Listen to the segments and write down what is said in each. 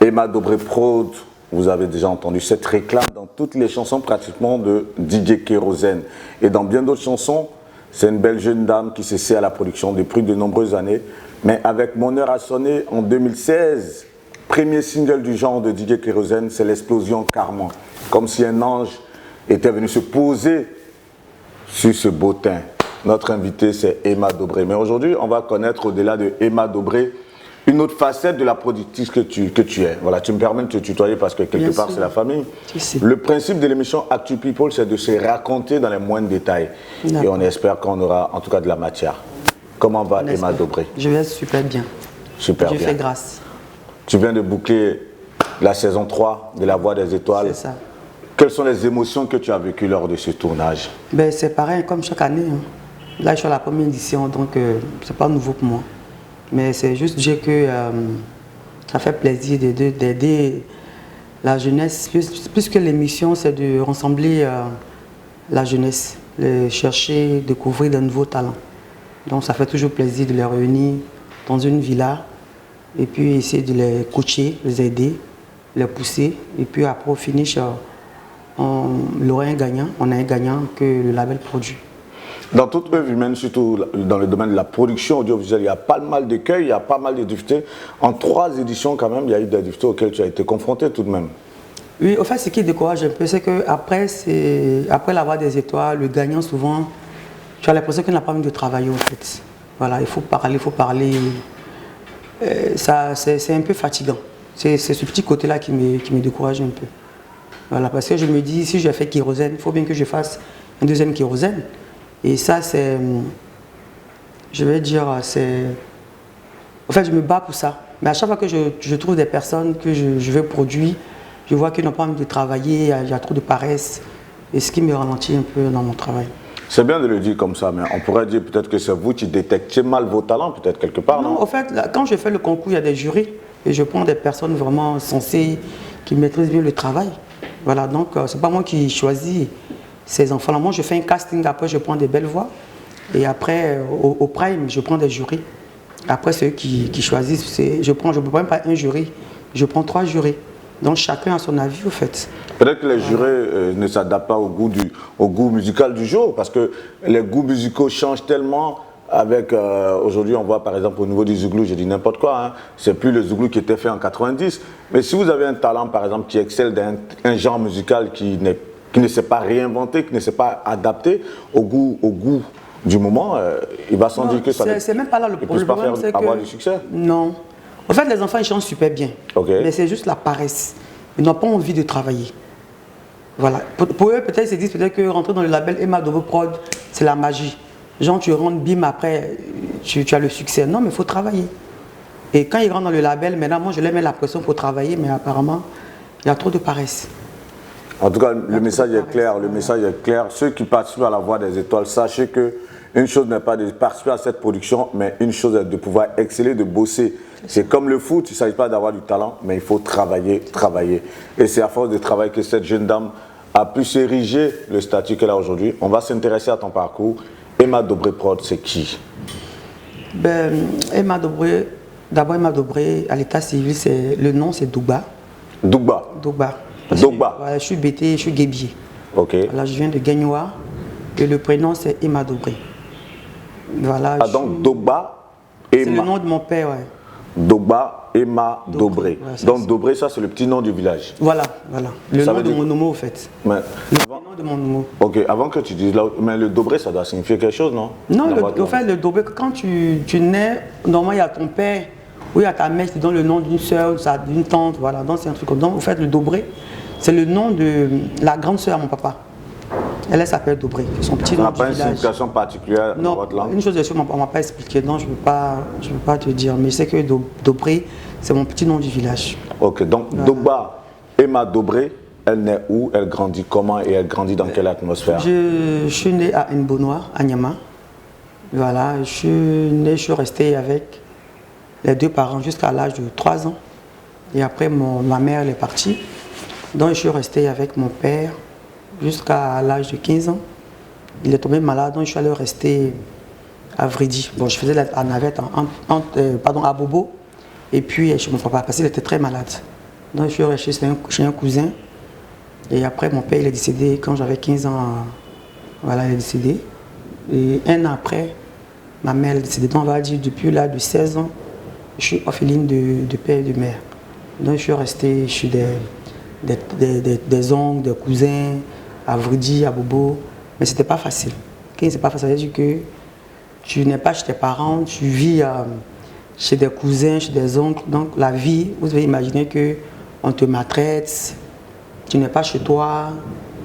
Emma Dobré Prod, vous avez déjà entendu cette réclame dans toutes les chansons pratiquement de DJ Kérosène. Et dans bien d'autres chansons, c'est une belle jeune dame qui s'essaie à la production depuis de nombreuses années. Mais avec Mon heure a sonné en 2016, premier single du genre de DJ Kérosène, c'est l'explosion Carmen. Comme si un ange était venu se poser sur ce beau teint. Notre invité, c'est Emma Dobré. Mais aujourd'hui, on va connaître au-delà de Emma Dobré une autre facette de la productrice que tu es. Voilà, tu me permets de te tutoyer parce que quelque part, c'est la famille. Le principe de l'émission Actu People, c'est de se raconter dans les moindres détails. Et on espère qu'on aura en tout cas de la matière. Comment va Emma Dobré? Je vais super bien. Super bien. Je fais grâce. Tu viens de boucler la saison 3 de La Voix des Étoiles. C'est ça. Quelles sont les émotions que tu as vécues lors de ce tournage? Ben, c'est pareil, comme chaque année. Hein. Là, je suis à la première édition, donc c'est pas nouveau pour moi. Mais c'est juste dire que ça fait plaisir d'aider la jeunesse, puisque l'émission, c'est de rassembler la jeunesse, chercher, découvrir de nouveaux talents. Donc ça fait toujours plaisir de les réunir dans une villa et puis essayer de les coacher, les aider, les pousser. Et puis après, au finish, on aura un gagnant, on a un gagnant que le label produit. Dans toute œuvre humaine, surtout dans le domaine de la production audiovisuelle, il y a pas mal d'écueils, il y a pas mal de difficultés. En 3 éditions, quand même, il y a eu des difficultés auxquelles tu as été confronté tout de même. Oui, au fait, ce qui décourage un peu, c'est qu'après La Voix des Étoiles, le gagnant, souvent, tu as l'impression qu'il n'a pas envie de travailler, en fait. Voilà, il faut parler. C'est un peu fatigant. C'est ce petit côté-là qui me décourage un peu. Voilà, parce que je me dis, si j'ai fait Kérosène, il faut bien que je fasse un deuxième Kérosène. Et ça, c'est, je vais dire, c'est... En fait, je me bats pour ça. Mais à chaque fois que je trouve des personnes que je veux produire, je vois qu'ils n'ont pas envie de travailler, il y a trop de paresse. Et ce qui me ralentit un peu dans mon travail. C'est bien de le dire comme ça, mais on pourrait dire peut-être que c'est vous qui détectez mal vos talents, peut-être quelque part, non? Non, en fait, là, quand je fais le concours, il y a des jurys. Et je prends des personnes vraiment sensées, qui maîtrisent bien le travail. Voilà, donc c'est pas moi qui choisis ces enfants-là. Moi, je fais un casting, après je prends des belles voix. Et après, au prime, je prends des jurys. Après, c'est eux qui choisissent. Je ne prends même pas un jury, je prends 3 jurys. Donc chacun a son avis, au fait. Peut-être que les jurés ne s'adaptent pas au goût musical du jour, parce que les goûts musicaux changent tellement. Avec, aujourd'hui, on voit par exemple au niveau du zouglou, je dis n'importe quoi, hein, c'est plus le zouglou qui était fait en 90. Mais si vous avez un talent, par exemple, qui excelle dans un genre musical qui ne s'est pas réinventé, qui ne s'est pas adapté au goût du moment, il va sans dire que ça c'est même pas là le problème. Il ne peut pas faire avoir du succès. Non. En fait, les enfants, ils chantent super bien. Okay. Mais c'est juste la paresse. Ils n'ont pas envie de travailler. Voilà. Pour eux, peut-être, ils se disent peut-être que rentrer dans le label Emma Dobré Prod, c'est la magie. Genre, tu rentres, bim, après, tu as le succès. Non, mais il faut travailler. Et quand ils rentrent dans le label, maintenant, moi, je leur mets la pression pour travailler, mais apparemment, il y a trop de paresse. En tout cas, le message est clair. Le message est clair. Ceux qui participent à La Voix des Étoiles, sachez que une chose n'est pas de participer à cette production, mais une chose est de pouvoir exceller, de bosser. C'est comme le foot, il ne s'agit pas d'avoir du talent, mais il faut travailler. Et c'est à force de travail que cette jeune dame a pu s'ériger le statut qu'elle a aujourd'hui. On va s'intéresser à ton parcours. Emma Dobré Prod, c'est qui? Emma Dobré, d'abord Emma Dobré, à l'état civil, le nom c'est Douba. Douba. Voilà, je suis Bété, je suis Guébier. Ok. Voilà, je viens de Gagnoa et le prénom c'est Emma Dobré. Voilà. Ah, donc Douba, Emma. C'est le nom de mon père, ouais. Douba, Emma Dobré. Ouais, donc Dobré, ça c'est le petit nom du village. Voilà. Le nom de mon nomo, au fait. Mais, le nom de mon nomo. Ok, avant que tu dises là, mais le Dobré, ça doit signifier quelque chose, non? Non, au fait, le Dobré, quand tu nais, normalement il y a ton père, ou il y a ta mère qui donne le nom d'une soeur, d'une tante, voilà. Donc c'est un truc comme ça. Donc, au fait, le Dobré, c'est le nom de la grande soeur à mon papa. Elle s'appelle Dobré, son petit nom du village. Ça n'a pas une signification particulière dans votre langue? Une chose de sûr, on ne m'a pas expliqué, non, je ne veux pas te dire, mais je sais que Dobré, c'est mon petit nom du village. Ok, donc voilà. Douba, Emma Dobré, elle naît où? Elle grandit comment? Et elle grandit dans quelle atmosphère? Je suis né à Nbonoir, à Niama. Voilà, je suis resté avec les 2 parents jusqu'à l'âge de 3 ans. Et après, ma mère elle est partie. Donc je suis resté avec mon père jusqu'à l'âge de 15 ans. Il est tombé malade, donc je suis allé rester à Vridi. Bon, je faisais la navette à Bobo et puis chez mon papa parce qu'il était très malade. Donc je suis resté chez un cousin. Et après, mon père il est décédé quand j'avais 15 ans. Voilà, il est décédé. Et un an après, ma mère est décédée. Donc on va dire depuis l'âge de 16 ans, je suis orpheline de père et de mère. Donc je suis resté chez des oncles, des cousins, à Vridi, à Bobo. Mais c'était pas facile. C'est pas facile, c'est-à-dire que tu n'es pas chez tes parents, tu vis chez des cousins, chez des oncles. Donc la vie, vous devez imaginer qu'on te maltraite, tu n'es pas chez toi,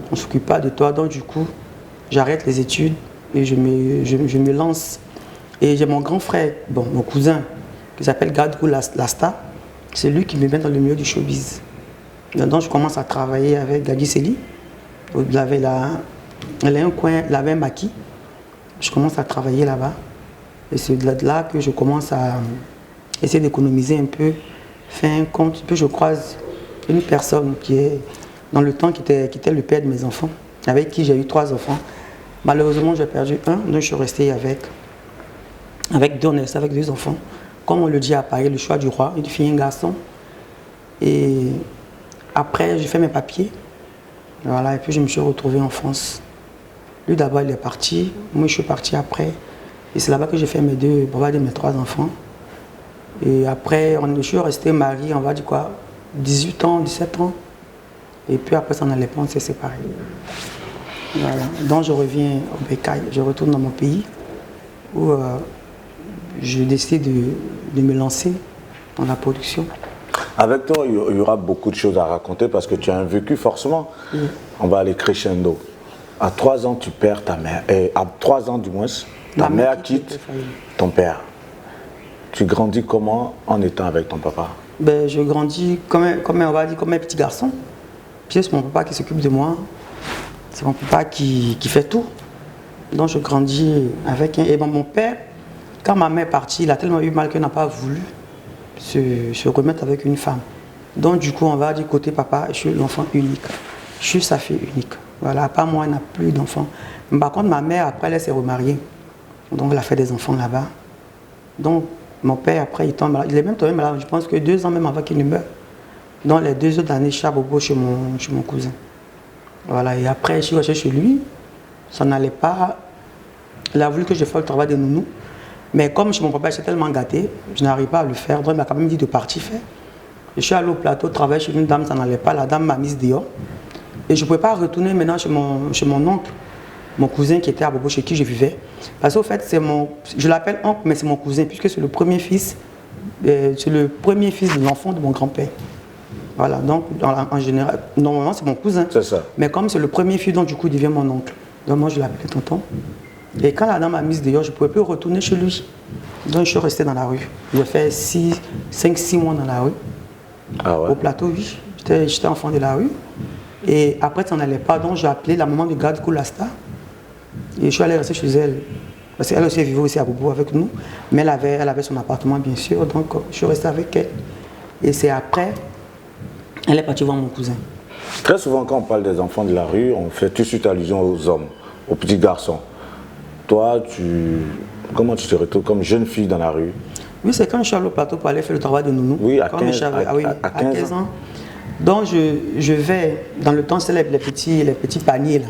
on ne s'occupe pas de toi. Donc du coup, j'arrête les études et je me lance. Et j'ai mon grand frère, bon, mon cousin, qui s'appelle Gadrou Lasta. C'est lui qui me met dans le milieu du showbiz. Donc je commence à travailler avec Gadi Seli. Il avait un coin, il avait un maquis. Je commence à travailler là-bas. Et c'est de là que je commence à essayer d'économiser un peu, faire un compte. Puis je croise une personne qui est dans le temps qui était le père de mes enfants, avec qui j'ai eu 3 enfants. Malheureusement, j'ai perdu un, donc je suis resté avec 2 enfants. Comme on le dit à Paris, le choix du roi, une fille et un garçon. Et après, j'ai fait mes papiers. Voilà, et puis je me suis retrouvé en France. Lui d'abord il est parti, moi je suis parti après. Et c'est là-bas que j'ai fait mes 3 enfants. Et après, je suis resté marié, on va dire quoi, 18 ans, 17 ans. Et puis après ça n'allait pas, on s'est séparés. Voilà. Donc je reviens au Bécaye, je retourne dans mon pays où je décide de me lancer dans la production. Avec toi, il y aura beaucoup de choses à raconter parce que tu as un vécu forcément. Oui. On va aller crescendo. À 3 ans, tu perds ta mère. Et à 3 ans du moins, ta mère quitte ton père. Tu grandis comment en étant avec ton papa? Ben, je grandis comme un petit garçon. Puis c'est mon papa qui s'occupe de moi. C'est mon papa qui fait tout. Donc je grandis avec un... Et bon, mon père, quand ma mère est partie, il a tellement eu mal qu'il n'a pas voulu se remettre avec une femme. Donc du coup, on va dire côté papa, je suis l'enfant unique. Je suis sa fille unique. Voilà, à part moi, elle n'a plus d'enfants. Mais par contre, ma mère, après, elle s'est remariée. Donc elle a fait des enfants là-bas. Donc mon père, après, il tombe malade. Il est même tombé malade, je pense que 2 ans même avant qu'il ne meure. Donc les 2 autres années, je suis à Bobo chez mon cousin. Voilà, et après, je suis resté chez lui. Ça n'allait pas. Il a voulu que je fasse le travail de nounou. Mais comme chez mon papa, j'étais tellement gâté, je n'arrive pas à le faire. Donc il m'a quand même dit de partir faire. Je suis allé au plateau, travailler chez une dame, ça n'allait pas. La dame m'a mise dehors. Et je ne pouvais pas retourner maintenant chez mon oncle, mon cousin qui était à Bobo, chez qui je vivais. Parce qu'au fait, je l'appelle oncle, mais c'est mon cousin, puisque c'est le premier fils de l'enfant de mon grand-père. Voilà, donc en général, normalement c'est mon cousin. C'est ça. Mais comme c'est le premier fils, donc du coup il devient mon oncle. Donc moi je l'appelais tonton. Et quand la dame m'a mise dehors, je ne pouvais plus retourner chez lui. Donc je suis resté dans la rue. J'ai fait 5-6 mois dans la rue. Ah ouais. Au plateau, oui. J'étais enfant de la rue. Et après, ça n'allait pas. Donc j'ai appelé la maman de Gadrou Lasta. Et je suis allé rester chez elle. Parce qu'elle aussi vivait aussi à Bobo avec nous. Mais elle avait son appartement, bien sûr. Donc je suis resté avec elle. Et c'est après, elle est partie voir mon cousin. Très souvent, quand on parle des enfants de la rue, on fait tout de suite allusion aux hommes, aux petits garçons. Toi, comment tu te retrouves comme jeune fille dans la rue? Oui, c'est quand je suis allé au plateau pour aller faire le travail de nounou. Oui, à 15 ans. Donc je vais, dans le temps, c'est les petits paniers là.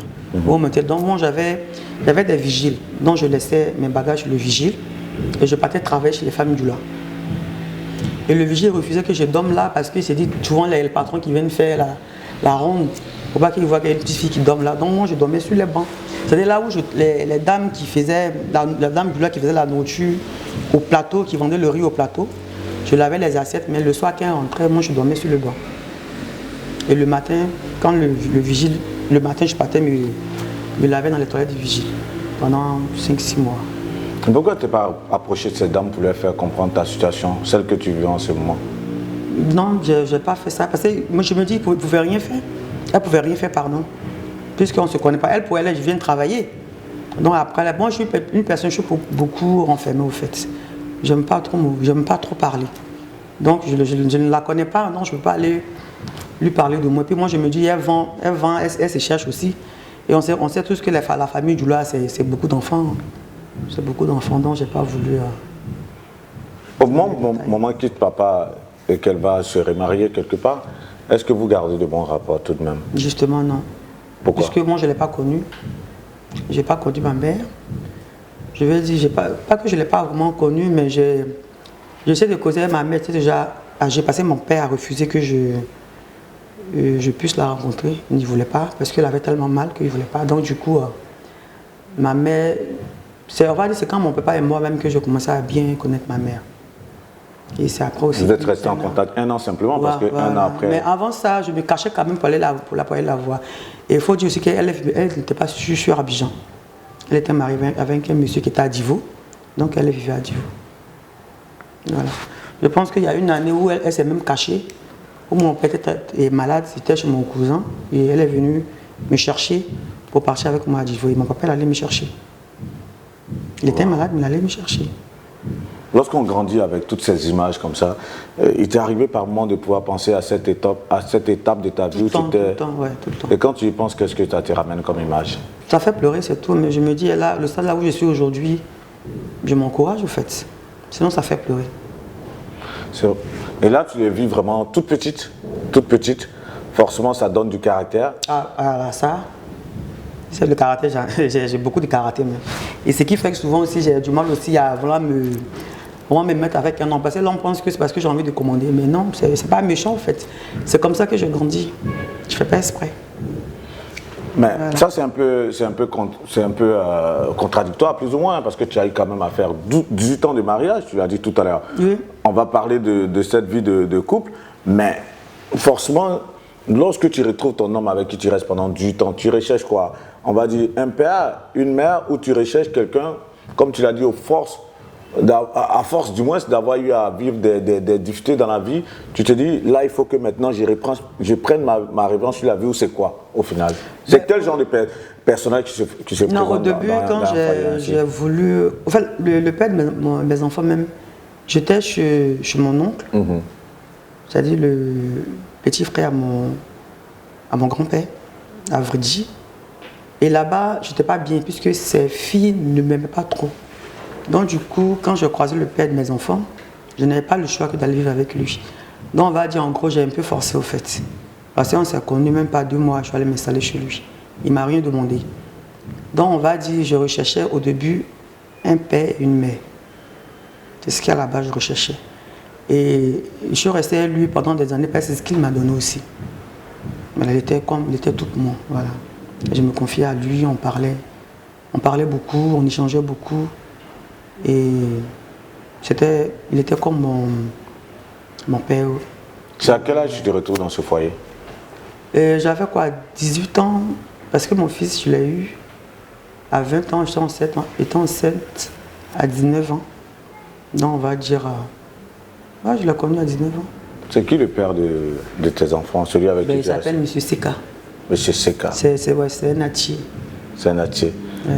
Donc moi j'avais des vigiles. Donc je laissais mes bagages chez le vigile et je partais travailler chez les familles du là. Et le vigile refusait que je dorme là parce qu'il s'est dit souvent les patrons qui viennent faire la ronde, pour pas qu'ils voient qu'il y a une petite fille qui dorme là. Donc moi je dormais sur les bancs. C'était là où les dames qui faisaient, la dame du là qui faisait la nourriture au plateau, qui vendait le riz au plateau, je lavais les assiettes, mais le soir quand elle rentrait, moi je dormais sur le banc. Et le matin, quand le vigile, le matin je partais me laver dans les toilettes du vigile pendant 5-6 mois. Pourquoi tu n'es pas approché de cette dame pour lui faire comprendre ta situation, celle que tu vis en ce moment? Non, je n'ai pas fait ça. Parce que moi je me dis qu'elle ne pouvait rien faire. Elle ne pouvait rien faire, pardon. Puisqu'on ne se connaît pas. Elle, pour elle, je viens de travailler. Donc après, moi je suis une personne, je suis beaucoup renfermée au fait. Je n'aime pas trop parler. Donc je ne la connais pas, non, je ne peux pas aller lui parler de moi. Puis moi je me dis, elle se cherche aussi. Et on sait tous que la famille du Loa, c'est beaucoup d'enfants. C'est beaucoup d'enfants, donc je n'ai pas voulu... Au moment où maman quitte papa et qu'elle va se remarier quelque part, Est-ce que vous gardez de bons rapports tout de même? Justement, non. Pourquoi? Puisque moi, je ne l'ai pas connue. Je n'ai pas connu ma mère. Je vais dire, pas que je ne l'ai pas vraiment connue, mais j'essaie de causer avec ma mère. Tu sais, déjà âgée, parce que mon père a refusé que je puisse la rencontrer. Il ne voulait pas, parce qu'elle avait tellement mal qu'il ne voulait pas. Donc, du coup, ma mère, on va dire, c'est quand mon papa est mort même que je commençais à bien connaître ma mère. Et c'est après aussi. Vous êtes resté en contact 1 an simplement, parce que un an après. Mais avant ça, je me cachais quand même pour aller la voir. Et il faut dire aussi qu'elle n'était pas sur Abidjan. Elle était mariée avec un monsieur qui était à Divo. Donc elle vivait à Divo. Voilà. Je pense qu'il y a une année où elle s'est même cachée, où mon père était malade, c'était chez mon cousin. Et elle est venue me chercher pour partir avec moi à Divo. Et mon papa, il allait me chercher. Il était malade, mais il allait me chercher. Lorsqu'on grandit avec toutes ces images comme ça, il t'est arrivé par moment de pouvoir penser à cette étape de ta vie où tu étais... Tout le temps. Et quand tu y penses, qu'est-ce que ça te ramène comme image? Ça fait pleurer, c'est tout. Mais je me dis, là, le stade là où je suis aujourd'hui, je m'encourage, au fait. Sinon, ça fait pleurer. Et là, tu les vis vraiment toute petite. Forcément, ça donne du caractère. Ça, c'est le caractère. J'ai beaucoup de caractère même. Et ce qui fait que souvent aussi, j'ai du mal aussi à vouloir me mettre avec un homme. Parce que là, on pense que c'est parce que j'ai envie de commander. Mais non, c'est pas méchant, en fait. C'est comme ça que je grandis. Je fais pas exprès. Mais voilà. Ça, c'est un peu contradictoire, plus ou moins, parce que tu as eu quand même à faire 18 ans de mariage, tu l'as dit tout à l'heure. Oui. On va parler de cette vie de couple, mais forcément, lorsque tu retrouves ton homme avec qui tu restes pendant 18 ans, tu recherches quoi? On va dire un père, une mère, ou tu recherches quelqu'un, comme tu l'as dit, à force du moins d'avoir eu à vivre des difficultés dans la vie, tu te dis, là, il faut que maintenant je prenne ma revanche sur la vie, ou c'est quoi, au final? C'est quel genre de personnage qui se présente? Non, au début, quand j'ai voulu... En fait, le père de mes enfants même, j'étais chez mon oncle, c'est-à-dire le petit frère à mon grand-père, à Vridji. Et là-bas, je n'étais pas bien, puisque ses filles ne m'aimaient pas trop. Donc du coup, quand je croisais le père de mes enfants, je n'avais pas le choix que d'aller vivre avec lui. Donc on va dire, en gros, j'ai un peu forcé au fait. Parce qu'on s'est connus même pas 2 mois, je suis allé m'installer chez lui. Il ne m'a rien demandé. Donc on va dire, je recherchais au début un père et une mère. C'est ce qu'à la base je recherchais. Et je suis resté avec lui pendant des années, parce que c'est ce qu'il m'a donné aussi. Mais il était tout pour moi, voilà. Et je me confiais à lui, on parlait beaucoup, on échangeait beaucoup. Et il était comme mon père. C'est à quel âge tu te retrouves dans ce foyer? J'avais quoi, 18 ans, parce que mon fils, je l'ai eu à 20 ans, j'étais enceinte à 19 ans. Donc on va dire, je l'ai connu à 19 ans. C'est qui le père de tes enfants, celui avec qui tu restes? Il s'appelle M. Seka. M. Seka. C'est un Atier. C'est un Atier. Ouais.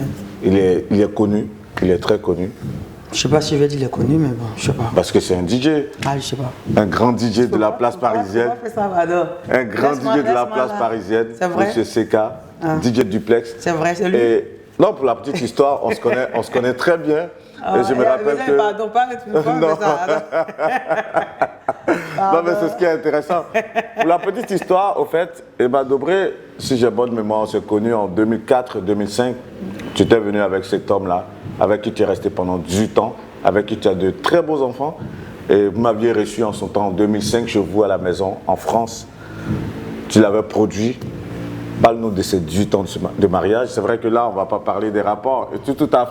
Il est connu, il est très connu. Je ne sais pas si je vais dire qu'il est connu, mais bon, je ne sais pas. Parce que c'est un DJ. Ah, je sais pas. Un grand DJ de la place parisienne. Un grand DJ de la place parisienne. C'est vrai. M. Seka, DJ Duplex. C'est vrai, c'est lui. Et non, pour la petite histoire, on se connaît très bien. Et je me rappelle que... Pardon, pas non. Non, mais c'est ce qui est intéressant. Pour la petite histoire, au fait, Eba Dobré, si j'ai bonne mémoire, on s'est connus en 2004-2005. Tu étais venu avec cet homme-là, avec qui tu es resté pendant 18 ans, avec qui tu as de très beaux enfants. Et vous m'aviez reçu en son temps, en 2005, chez vous à la maison, en France. Tu l'avais produit. Parle-nous de ces 18 ans de mariage. C'est vrai que là, on ne va pas parler des rapports. Et surtout ta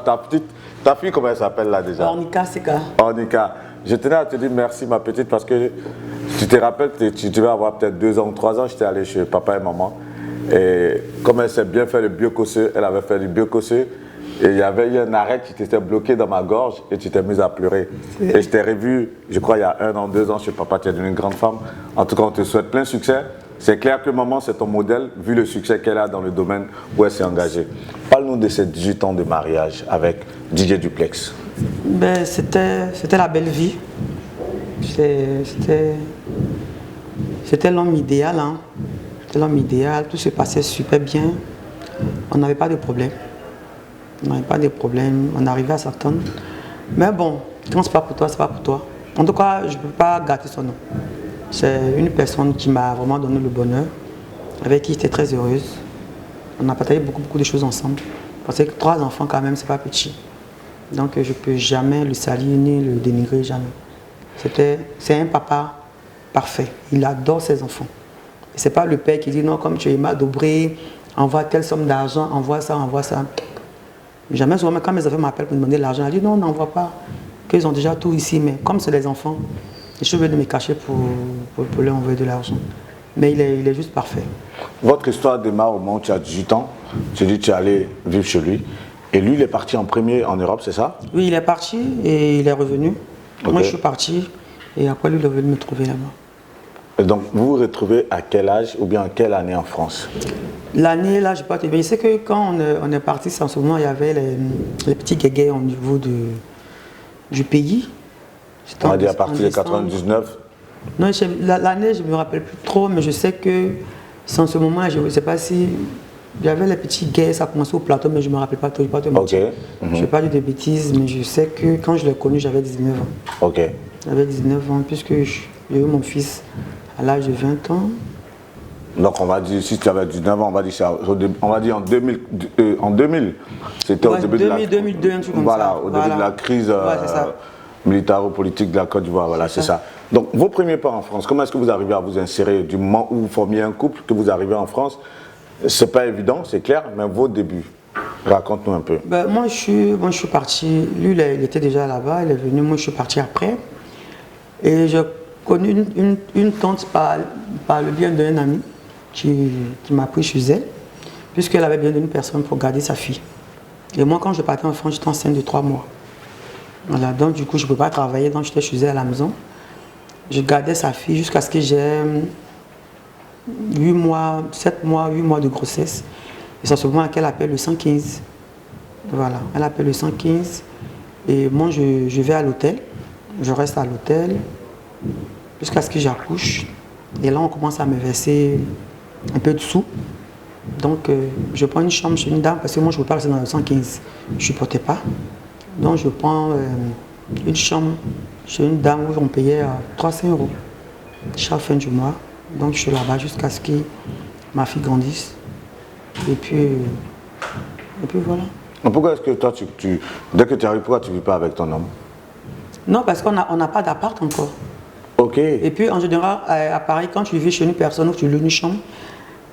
fille, comment elle s'appelle là déjà? Ornica Seka. Ornica. Je tenais à te dire merci, ma petite, parce que tu te rappelles, tu devais avoir peut-être 2 ans ou 3 ans, j'étais allé chez papa et maman. Et comme elle s'est bien fait le biocosseux, elle avait fait du biocosseux. Et il y avait eu un arrêt qui t'était bloqué dans ma gorge et tu t'es mise à pleurer. Et je t'ai revu, je crois, il y a 1 an, 2 ans chez papa, tu es devenue une grande femme. En tout cas, on te souhaite plein succès. C'est clair que maman, c'est ton modèle, vu le succès qu'elle a dans le domaine où elle s'est engagée. Parle-nous de ces 18 ans de mariage avec DJ Duplex. Ben, c'était la belle vie. C'était l'homme idéal. Hein. C'était l'homme idéal, tout se passait super bien. On n'avait pas de problème. On arrivait à s'entendre. Mais bon, quand c'est pas pour toi, c'est pas pour toi. En tout cas, je ne peux pas gâter son nom. C'est une personne qui m'a vraiment donné le bonheur, avec qui j'étais très heureuse. On a partagé beaucoup de choses ensemble. Parce que 3 enfants quand même, c'est pas petit. Donc je ne peux jamais le salir ni le dénigrer, jamais. C'est un papa parfait. Il adore ses enfants. Ce n'est pas le père qui dit non, comme tu es mal dobré, envoie telle somme d'argent, envoie ça, envoie ça. Jamais, souvent, quand mes enfants m'appellent pour me demander de l'argent, je dis non, n'envoie pas. Qu'ils ont déjà tout ici, mais comme c'est les enfants, je veux de me cacher pour leur envoyer de l'argent. Mais il est juste parfait. Votre histoire démarre au moment où tu as 18 ans. Tu dis que tu es allé vivre chez lui. Et lui, il est parti en premier en Europe, c'est ça? Oui, il est parti et il est revenu. Okay. Moi, je suis parti et après, lui, il est venu me trouver là-bas. Et donc, vous vous retrouvez à quel âge ou bien à quelle année en France? L'année, là, je ne sais pas te dire. Je sais que quand on est parti, en ce moment, il y avait les petits guéguets au niveau du pays. On a dit à partir de 99. Non, l'année, je ne me rappelle plus trop, mais je sais que c'est en ce moment, je ne sais pas si... Il y avait les petits gays, ça a commencé au plateau, mais je ne me rappelle pas trop, je ne vais pas te mentir. Okay. Je ne vais pas dire de bêtises, mais je sais que quand je l'ai connu, j'avais 19 ans. Ok. J'avais 19 ans, puisque j'ai eu mon fils à l'âge de 20 ans. Donc on va dire, si tu avais 19 ans, on va dire en 2000. C'était au début 2002, un truc comme ça. Au début de la crise militaro-politique de la Côte d'Ivoire, voilà, c'est ça. Donc vos premiers pas en France, comment est-ce que vous arrivez à vous insérer du moment où vous formiez un couple, que vous arrivez en France? C'est pas évident, c'est clair, mais vos débuts, raconte-nous un peu. Moi, je suis parti, lui, il était déjà là-bas, il est venu, moi, je suis parti après. Et j'ai connu une tante par le bien d'un ami qui m'a pris chez elle, puisqu'elle avait besoin d'une personne pour garder sa fille. Et moi, quand je partais en France, j'étais enceinte de 3 mois. Voilà, donc du coup, je ne pouvais pas travailler, donc j'étais chez elle à la maison. Je gardais sa fille jusqu'à ce que j'ai 8 mois, 7 mois, 8 mois de grossesse. Et c'est à ce moment qu'elle appelle le 115. Voilà, elle appelle le 115. Et moi, je vais à l'hôtel. Je reste à l'hôtel jusqu'à ce que j'accouche. Et là, on commence à me verser un peu de sous. Donc, je prends une chambre chez une dame parce que moi, je ne peux pas rester dans le 115. Je ne supportais pas. Donc, je prends une chambre chez une dame où on payait 300 € chaque fin du mois. Donc, je suis là-bas jusqu'à ce que ma fille grandisse. Et puis voilà. Pourquoi est-ce que toi, dès que tu arrives, pourquoi tu ne vis pas avec ton homme? Non, parce qu'on n'a pas d'appart encore. Ok. Et puis, en général, à Paris, quand tu vis chez une personne ou tu loues une chambre,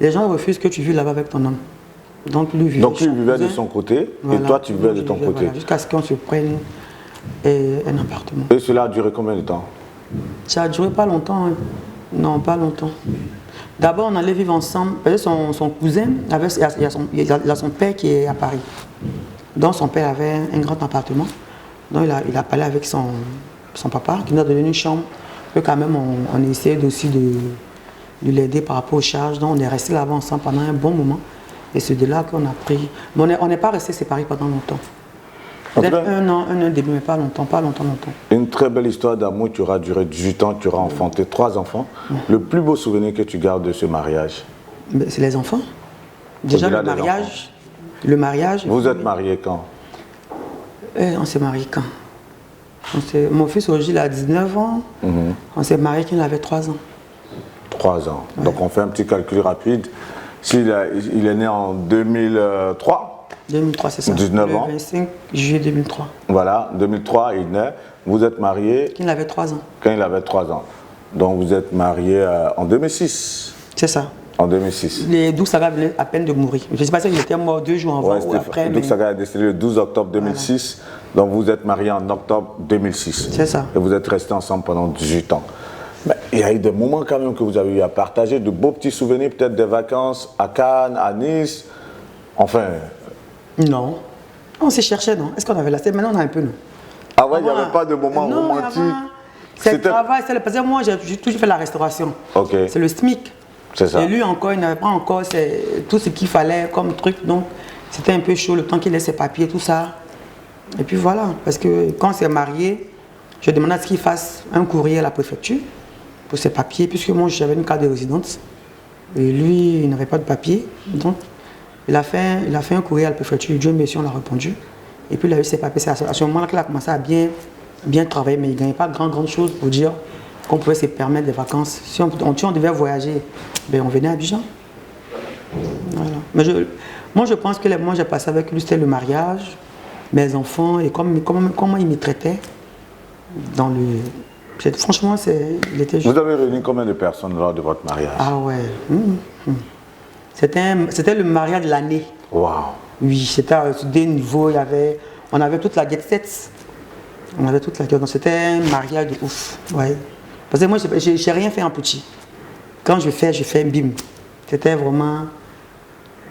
les gens refusent que tu vives là-bas avec ton homme. Donc, lui vivait de son côté, voilà, et toi, tu vivais de ton côté. Voilà, jusqu'à ce qu'on se prenne un appartement. Et cela a duré combien de temps? Ça a duré pas longtemps. Hein. Non, pas longtemps. D'abord, on allait vivre ensemble. Son cousin, il a son père qui est à Paris. Donc, son père avait un grand appartement. Donc, il a parlé avec son papa, qui nous a donné une chambre. Que quand même, on essayait aussi de l'aider par rapport aux charges. Donc, on est resté là-bas ensemble pendant un bon moment. Et c'est de là qu'on a pris. Mais on n'est pas resté séparés pendant longtemps. Peut-être un an et demi, mais pas longtemps. Une très belle histoire d'amour, tu auras duré 18 ans, tu auras enfanté 3 enfants. Le plus beau souvenir que tu gardes de ce mariage? C'est les enfants. Déjà le mariage. Vous êtes mariés quand? On s'est mariés quand? Mon fils aujourd'hui il a 19 ans. On s'est mariés quand il avait 3 ans. 3 ans. Ouais. Donc on fait un petit calcul rapide. Il est né en 2003. 2003, c'est ça. 19 ans. Le 25 juillet 2003. Voilà, 2003, il naît. Vous êtes mariés. Quand il avait 3 ans. Quand il avait 3 ans. Donc vous êtes mariés en 2006. C'est ça. En 2006. Doug Saga venait à peine de mourir. Je ne sais pas s'il était mort 2 jours avant ou après. Doug Saga est décédé le 12 octobre 2006. Voilà. Donc vous êtes mariés en octobre 2006. C'est ça. Et vous êtes restés ensemble pendant 18 ans. Il y a eu des moments quand même que vous avez eu à partager, de beaux petits souvenirs, peut-être des vacances à Cannes, à Nice. Enfin. Non. On s'est cherché, non? Est-ce qu'on avait la tête? Maintenant, on a un peu, non? Ah ouais, il n'y avait pas de moment romantique. C'est le travail, parce que moi, j'ai toujours fait la restauration. Okay. C'est le SMIC. C'est ça. Et lui encore, il n'avait pas encore tout ce qu'il fallait comme truc. Donc, c'était un peu chaud le temps qu'il ait ses papiers, tout ça. Et puis voilà, parce que quand on s'est marié, je demandais à ce qu'il fasse un courrier à la préfecture pour ses papiers, puisque moi, j'avais une carte de résidence. Et lui, il n'avait pas de papier. Donc, il a fait un courrier à la préfecture. Dieu merci, on l'a répondu. Et puis, il a eu ses papiers. C'est à ce moment-là qu'il a commencé à bien travailler, mais il ne gagnait pas grand chose pour dire qu'on pouvait se permettre des vacances. Si on devait voyager, ben on venait à Abidjan. Voilà. Mais moi, je pense que les moments que j'ai passé avec lui, c'était le mariage, mes enfants, et comment il me traitait. Franchement, il était juste... Vous avez réuni combien de personnes lors de votre mariage? Ah ouais. C'était le mariage de l'année. Waouh. Oui, c'était à des niveaux, on avait toute la jet set. On avait toute la jet, donc c'était un mariage de ouf. Ouais. Parce que moi, je n'ai rien fait en petit. Quand je fais un bim. C'était vraiment...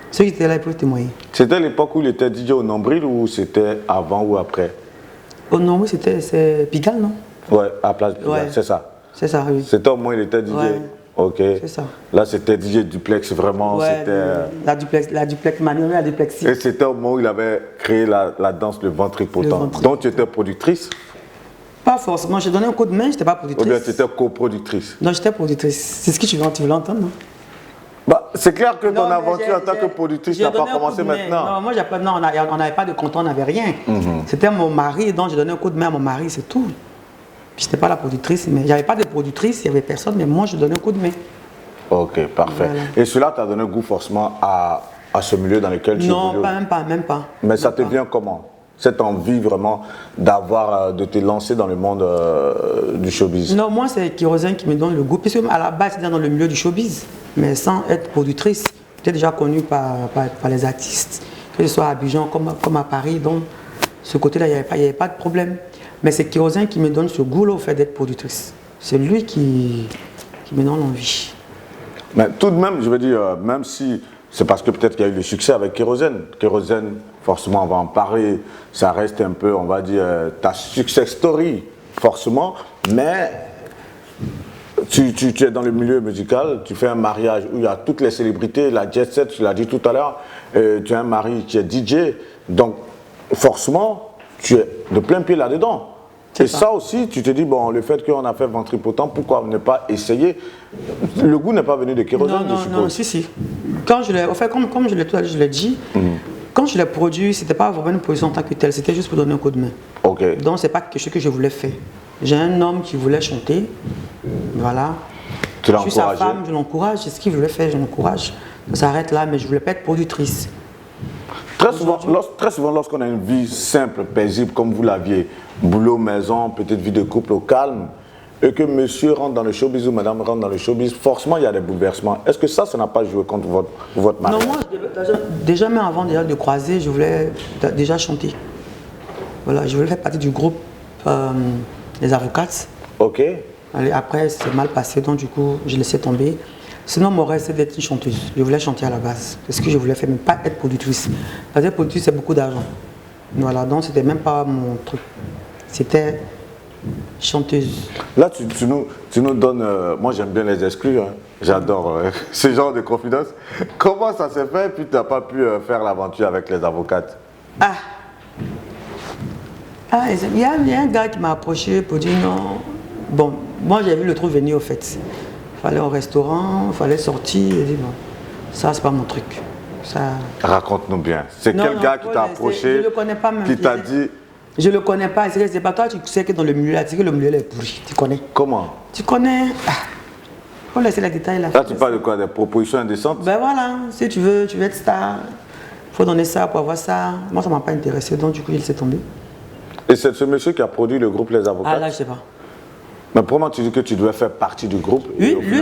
Ceux qui étaient là, ils peuvent témoigner. C'était l'époque où il était DJ au Nombril ou c'était avant ou après? Au Nombril, c'est Pigalle, non? Ouais, à Place Pigalle, ouais. C'est ça. C'est ça, oui. C'était au moins, il était DJ. Ouais. Ok. C'est ça. Là, c'était DJ Duplex, vraiment. Ouais, c'était... la duplex manie, la duplexie. Et c'était au moment où il avait créé la danse le ventripotent. Donc, tu étais productrice? Pas forcément. J'ai donné un coup de main, je n'étais pas productrice. Ou bien tu étais coproductrice? Non, j'étais productrice. C'est ce que tu veux entendre, non? Bah, c'est clair que ton aventure en tant que productrice n'a pas commencé maintenant. Non, moi, on n'avait pas de compte, on n'avait rien. C'était mon mari, donc j'ai donné un coup de main à mon mari, c'est tout. Je n'étais pas la productrice, mais il n'y avait pas de productrice, il n'y avait personne, mais moi, je donnais un coup de main. Ok, parfait. Voilà. Et cela t'a donné goût forcément à ce milieu dans lequel tu évolues? Non, même pas. Mais ça te vient comment? Cette envie vraiment de te lancer dans le monde du showbiz? Non, moi, c'est Kérosène qui me donne le goût. Puisque à la base, j'étais dans le milieu du showbiz, mais sans être productrice. J'étais déjà connue par les artistes, que ce soit à Abidjan comme à Paris. Donc, ce côté-là, il n'y avait pas de problème. Mais c'est Kérosène qui me donne ce goût-là au fait d'être productrice. C'est lui qui me donne l'envie. Mais tout de même, je veux dire, même si c'est parce que peut-être qu'il y a eu le succès avec Kérosène. Kérosène, forcément, on va en parler. Ça reste un peu, on va dire, ta success story, forcément. Mais tu es dans le milieu musical, tu fais un mariage où il y a toutes les célébrités, la jet set, tu l'as dit tout à l'heure. Tu as un mari qui est DJ. Donc, forcément, tu es de plein pied là-dedans. Et ça aussi, tu te dis, bon, le fait qu'on a fait ventripotent, pourquoi ne pas essayer? Le goût n'est pas venu de Kérosène, je suppose. Non, si. Quand je l'ai, comme je l'ai dit, quand je l'ai produit, c'était pas vraiment une position en tant que telle, c'était juste pour donner un coup de main. Ok. Donc, c'est pas quelque chose que je voulais faire. J'ai un homme qui voulait chanter, voilà. Tu l'as encouragé? Je suis sa femme, je l'encourage, c'est ce qu'il voulait faire, je l'encourage. Ça s'arrête là, mais je voulais pas être productrice. Très souvent, lorsqu'on a une vie simple, paisible, comme vous l'aviez, boulot, maison, petite vie de couple au calme, et que monsieur rentre dans le showbiz ou madame rentre dans le showbiz, forcément, il y a des bouleversements. Est-ce que ça n'a pas joué contre votre mariage? Non, moi, déjà même avant de croiser, je voulais déjà chanter. Voilà, je voulais faire partie du groupe des Avocates. Ok. Après, c'est mal passé, donc du coup, j'ai laissé tomber. Sinon, mon rêve, c'est d'être une chanteuse. Je voulais chanter à la base. C'est ce que je voulais faire, mais pas être productrice. Parce que productrice, c'est beaucoup d'argent. Voilà, donc c'était même pas mon truc. C'était chanteuse. Là, tu nous donnes... moi, j'aime bien les exclus. Hein. J'adore ce genre de confidence. Comment ça s'est fait, puis tu n'as pas pu faire l'aventure avec les Avocates? Il y a un gars qui m'a approché pour dire non. Bon, moi, j'ai vu le truc venir au fait. Il fallait au restaurant, il fallait sortir. J'ai dit, bon, ça, c'est pas mon truc. Ça... Raconte-nous bien. C'est quel gars qui t'a approché, je le connais pas même. qui t'a dit... Je le connais pas. C'est pas toi, tu sais que dans le milieu, tu sais que le milieu est pourri. Tu connais. Comment? Tu connais. Faut laisser les détails là. Là, tu parles de quoi? Des propositions indécentes? Ben voilà, si tu veux être star, il faut donner ça pour avoir ça. Moi, ça m'a pas intéressé, donc du coup, il s'est tombé. Et c'est ce monsieur qui a produit le groupe Les Avocates? Ah là, je sais pas. Mais comment tu dis que tu devais faire partie du groupe? Oui, lui,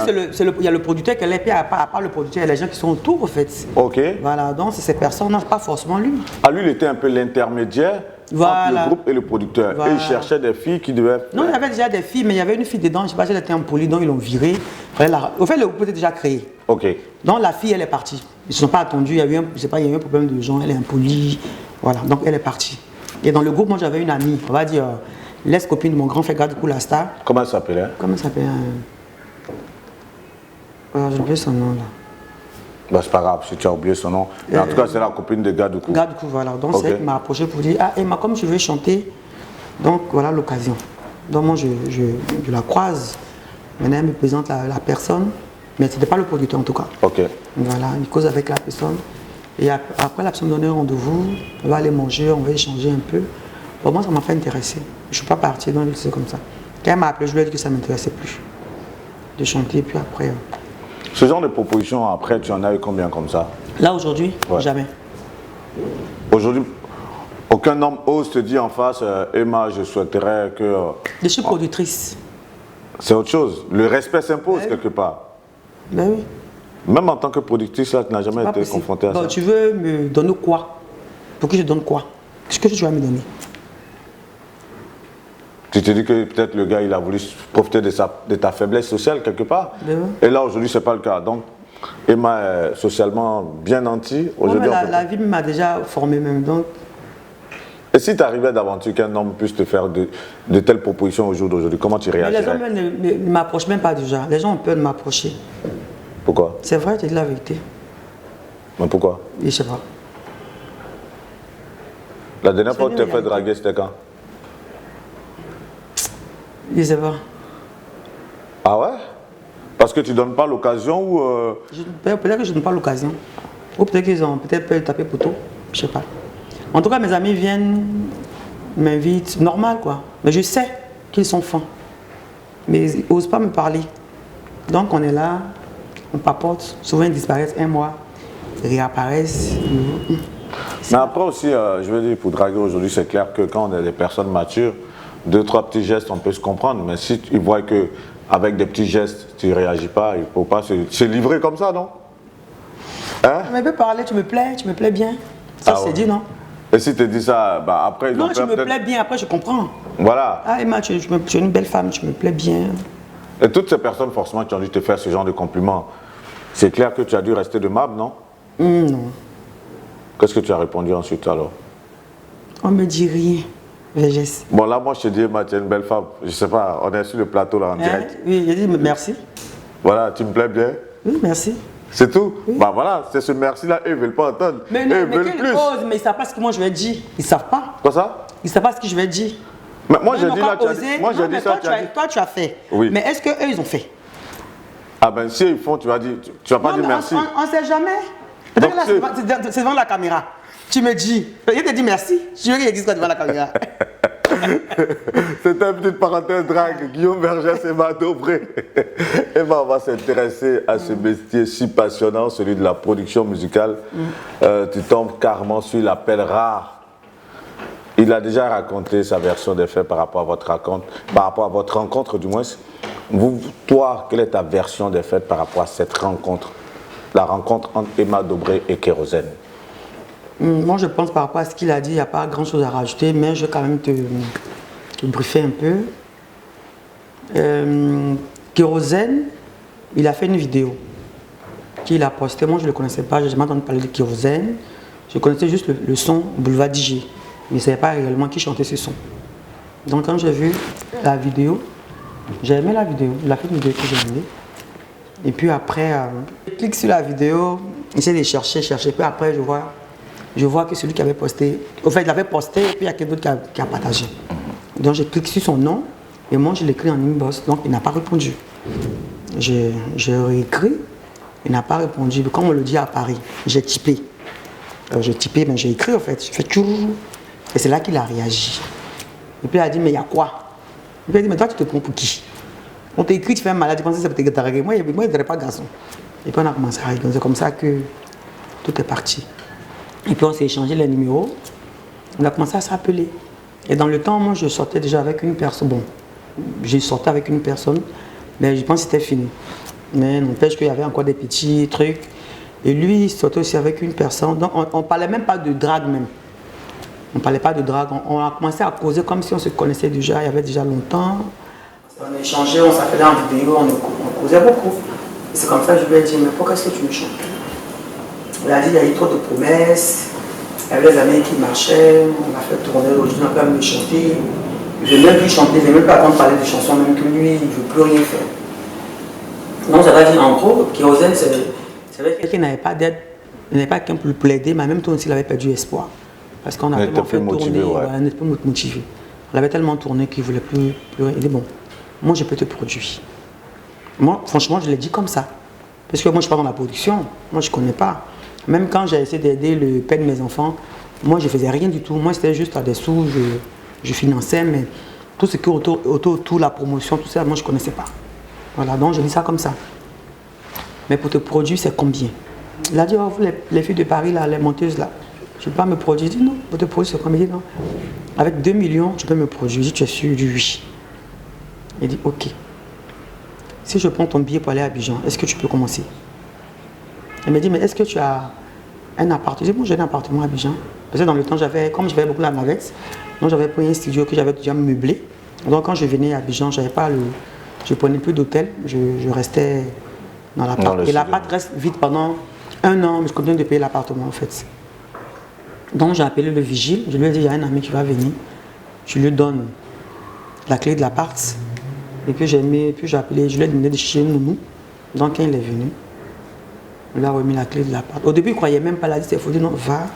il y a le producteur qui est là, puis à part le producteur, il y a les gens qui sont autour, en fait. Ok. Voilà, donc c'est ces personnes, non, pas forcément lui. Ah, lui, il était un peu l'intermédiaire entre le groupe et le producteur. Voilà. Et il cherchait des filles qui devaient... Non, il y avait déjà des filles, mais il y avait une fille dedans, je ne sais pas si elle était impolie, donc ils l'ont virée. Au fait, le groupe était déjà créé. Ok. Donc la fille, elle est partie. Ils ne se sont pas attendus, il y a eu un problème de gens, elle est impolie. Voilà, donc elle est partie. Et dans le groupe, moi, j'avais une amie, on va dire... l'ex-copine de mon grand frère Gadou la star. Comment elle s'appelait? Comment elle s'appelle? J'ai oublié son nom là. Bah, c'est pas grave si tu as oublié son nom. Mais en tout cas, c'est la copine de Gadou. Gadou, voilà. Donc c'est elle qui m'a approché pour dire, ah Emma, comme tu veux chanter, donc voilà l'occasion. Donc moi je la croise. Maintenant elle me présente la personne, mais c'était pas le producteur en tout cas. Ok. Voilà, il cause avec la personne. Et après la personne donne un rendez-vous, on va aller manger, on va échanger un peu. Bon, moi ça m'a fait intéresser. Je ne suis pas partie, donc c'est comme ça. Quand elle m'a appelé, je lui ai dit que ça ne m'intéressait plus de chanter, puis après... Ce genre de propositions, après, tu en as eu combien comme ça? Là, aujourd'hui, Ouais. jamais. Aujourd'hui, aucun homme ose te dire en face, Emma, je souhaiterais que... Je suis productrice. C'est autre chose. Le respect s'impose Ouais. quelque part. Ben oui. Même en tant que productrice, là, tu n'as jamais Pas été possible. confronté à Bon, ça. tu veux me donner quoi? Pour que je donne quoi? Qu'est-ce que tu vas me donner? Tu te dis que peut-être le gars, il a voulu profiter de ta faiblesse sociale quelque part. Ben oui. Et là, aujourd'hui, ce n'est pas le cas. Donc, Emma est socialement bien nantie. Ouais, Aujourd'hui, mais on peut- la vie m'a déjà formée même. Donc, Et si tu arrivais d'aventure qu'un homme puisse te faire de telles propositions au jour d'aujourd'hui, comment tu mais les réagirais? hommes ne m'approchent même pas déjà. Les gens ont peur de m'approcher. Pourquoi? C'est vrai, tu dis la vérité. Mais pourquoi? Et je sais pas. La dernière fois que tu une t'es fait réalité. draguer, c'était quand? Je sais pas. Ah ouais? Parce que tu donnes pas l'occasion ou... Peut-être que je n'ai pas l'occasion. Ou peut-être qu'ils ont peut-être tapé poteau. Je sais pas. En tout cas, mes amis viennent, m'invitent, normal quoi. Mais je sais qu'ils sont fins. Mais ils n'osent pas me parler. Donc on est là, on papote. Souvent ils disparaissent un mois, ils réapparaissent. Mais après aussi, je veux dire, pour draguer aujourd'hui, c'est clair que quand on est des personnes matures, 2-3 petits gestes, on peut se comprendre. Mais si ils voient que avec des petits gestes, tu ne réagis pas, il ne faut pas se livrer comme ça, non? Hein? Mais peut parler, tu me plais bien. Ça Ah c'est ouais. dit, non? Et si tu dis ça, bah après, ils ont Non, tu peur me peut-être- plais bien, après je comprends. Voilà. Ah Emma, tu es une belle femme, tu me plais bien. Et toutes ces personnes, forcément, qui ont dû te faire ce genre de compliments, c'est clair que tu as dû rester de mab, non? Non, Qu'est-ce que tu as répondu ensuite alors? on me dit rien. Végesse. Bon, là, moi, je te dis, Emma, tu es une belle femme. Je sais pas, on est sur le plateau là en Hein? direct. Oui, j'ai dit merci. Voilà, tu me plais bien. Oui, merci. C'est tout. Bah voilà, c'est ce merci-là, eux, ils ne veulent pas entendre. Mais Eux, non, ils mais veulent quelle plus. cause? Mais ils ne savent pas ce que moi je vais dire. Ils ne savent pas. Quoi ça? Ils ne savent pas ce que je vais dire. Mais moi, Eux j'ai n'ont dit pas là, tu as osé. dit, moi, Non, j'ai mais dit ça, toi, tu as dit. toi, tu as fait. Oui. Mais est-ce qu'eux, ils ont fait? Ah ben, si ils font, tu vas dire, tu vas pas Non, dire mais merci. on ne sait jamais. Donc, Peut-être que là, c'est devant la caméra. Tu me dis. Il te dit merci. Je veux qu'il dise quoi devant la caméra. C'était une petite parenthèse drague. Guillaume Vergès et Emma Dobré. Emma, on va s'intéresser à ce métier si passionnant, celui de la production musicale. Tu tombes carrément sur l'appel rare. Il a déjà raconté sa version des faits par rapport à votre rencontre, du moins. Toi, quelle est ta version des faits par rapport à cette rencontre? La rencontre entre Emma Dobré et Kérosène. Moi, je pense par rapport à ce qu'il a dit, il n'y a pas grand-chose à rajouter, mais je vais quand même te briefer un peu. Kérosène, il a fait une vidéo qu'il a postée. Moi, je ne le connaissais pas, je n'ai jamais entendu parler de Kérosène. Je connaissais juste le son Boulevard DJ, mais je ne savais pas réellement qui chantait ce son. Donc, quand j'ai vu la vidéo, j'ai aimé la vidéo. Il a fait une vidéo que j'ai aimée. Et puis après, je clique sur la vidéo, j'essaie de chercher, puis après, je vois que celui qui avait posté, au fait, il avait posté, et puis il y a quelqu'un d'autre qui a partagé. Donc, je clique sur son nom, et moi, je l'écris en inbox, donc il n'a pas répondu. J'ai réécrit, il n'a pas répondu. Comme on le dit à Paris, j'ai typé. J'ai typé, mais j'ai écrit, en fait, je fais tout. Et c'est là qu'il a réagi. Et puis il a dit, mais il y a quoi? Et puis il a dit, mais toi, tu te prends pour qui? On t'écrit, tu fais un malade, tu penses que ça peut te draguer. Moi, il ne dirait pas garçon. Et puis on a commencé à rigoler. C'est comme ça que tout est parti. Et puis on s'est échangé les numéros. On a commencé à s'appeler. Et dans le temps, moi, je sortais déjà avec une personne. Bon, j'ai sorti avec une personne, mais je pense que c'était fini. Mais n'empêche qu'il y avait encore des petits trucs. Et lui, il sortait aussi avec une personne. Donc on ne parlait même pas de drague même. On ne parlait pas de drague. On a commencé à causer comme si on se connaissait déjà, il y avait déjà longtemps. On échangeait, on s'appelait en vidéo, on causait beaucoup. C'est comme ça que je lui ai dit, mais pourquoi est-ce que tu me chantes? Il a dit, il y a eu trop de promesses, il y avait des années qui marchaient, on a fait tourner, aujourd'hui on peut me chanter. Je n'ai même plus chanter, je n'ai même pas attendre parler de chansons, même que lui, il ne veut plus rien faire. Donc ça va dire, en gros, Kérosène, c'est vrai qu'il n'avait pas d'aide, il n'avait pas quelqu'un pour le plaider, mais en même temps aussi, il avait perdu espoir. Parce qu'on a tellement fait tourner, on n'était pas motivé. On avait tellement tourné qu'il ne voulait plus rien. Il dit, bon, moi je peux te produire. Moi, franchement, je l'ai dit comme ça. Parce que moi, je ne suis pas dans la production. Moi, je ne connais pas. Même quand j'ai essayé d'aider le père de mes enfants, moi, je ne faisais rien du tout. Moi, c'était juste à des sous, je finançais, mais Tout ce qui est autour, la promotion, tout ça, moi je ne connaissais pas. Voilà, donc je dis ça comme ça. Mais pour te produire, c'est combien? Il a dit, oh, vous les filles de Paris, là, les monteuses, là, je ne peux pas me produire. Je dis non, pour te produire, c'est combien? Il dit non. Avec 2 millions, je peux me produire. Je dis, tu es sûr? Du oui. Il dit, ok. Si je prends ton billet pour aller à Abidjan, est-ce que tu peux commencer? Il me dit, mais est-ce que tu as un appartement? Je dis, bon, j'ai un appartement à Abidjan. Parce que dans le temps, comme j'avais beaucoup la navette, donc j'avais pris un studio que j'avais déjà meublé. Donc quand je venais à Abidjan, je ne prenais plus d'hôtel, je restais dans l'appart. Et l'appart reste vide pendant 1 an, mais je continue de payer l'appartement en fait. Donc j'ai appelé le vigile, je lui ai dit, il y a un ami qui va venir, je lui donne la clé de l'appart. Et puis j'ai appelé, je lui ai demandé de chercher une nounou. Donc quand il est venu, il lui a remis la clé de l'appart. Au début, il ne croyait même pas, il a dit, il faut dire non, va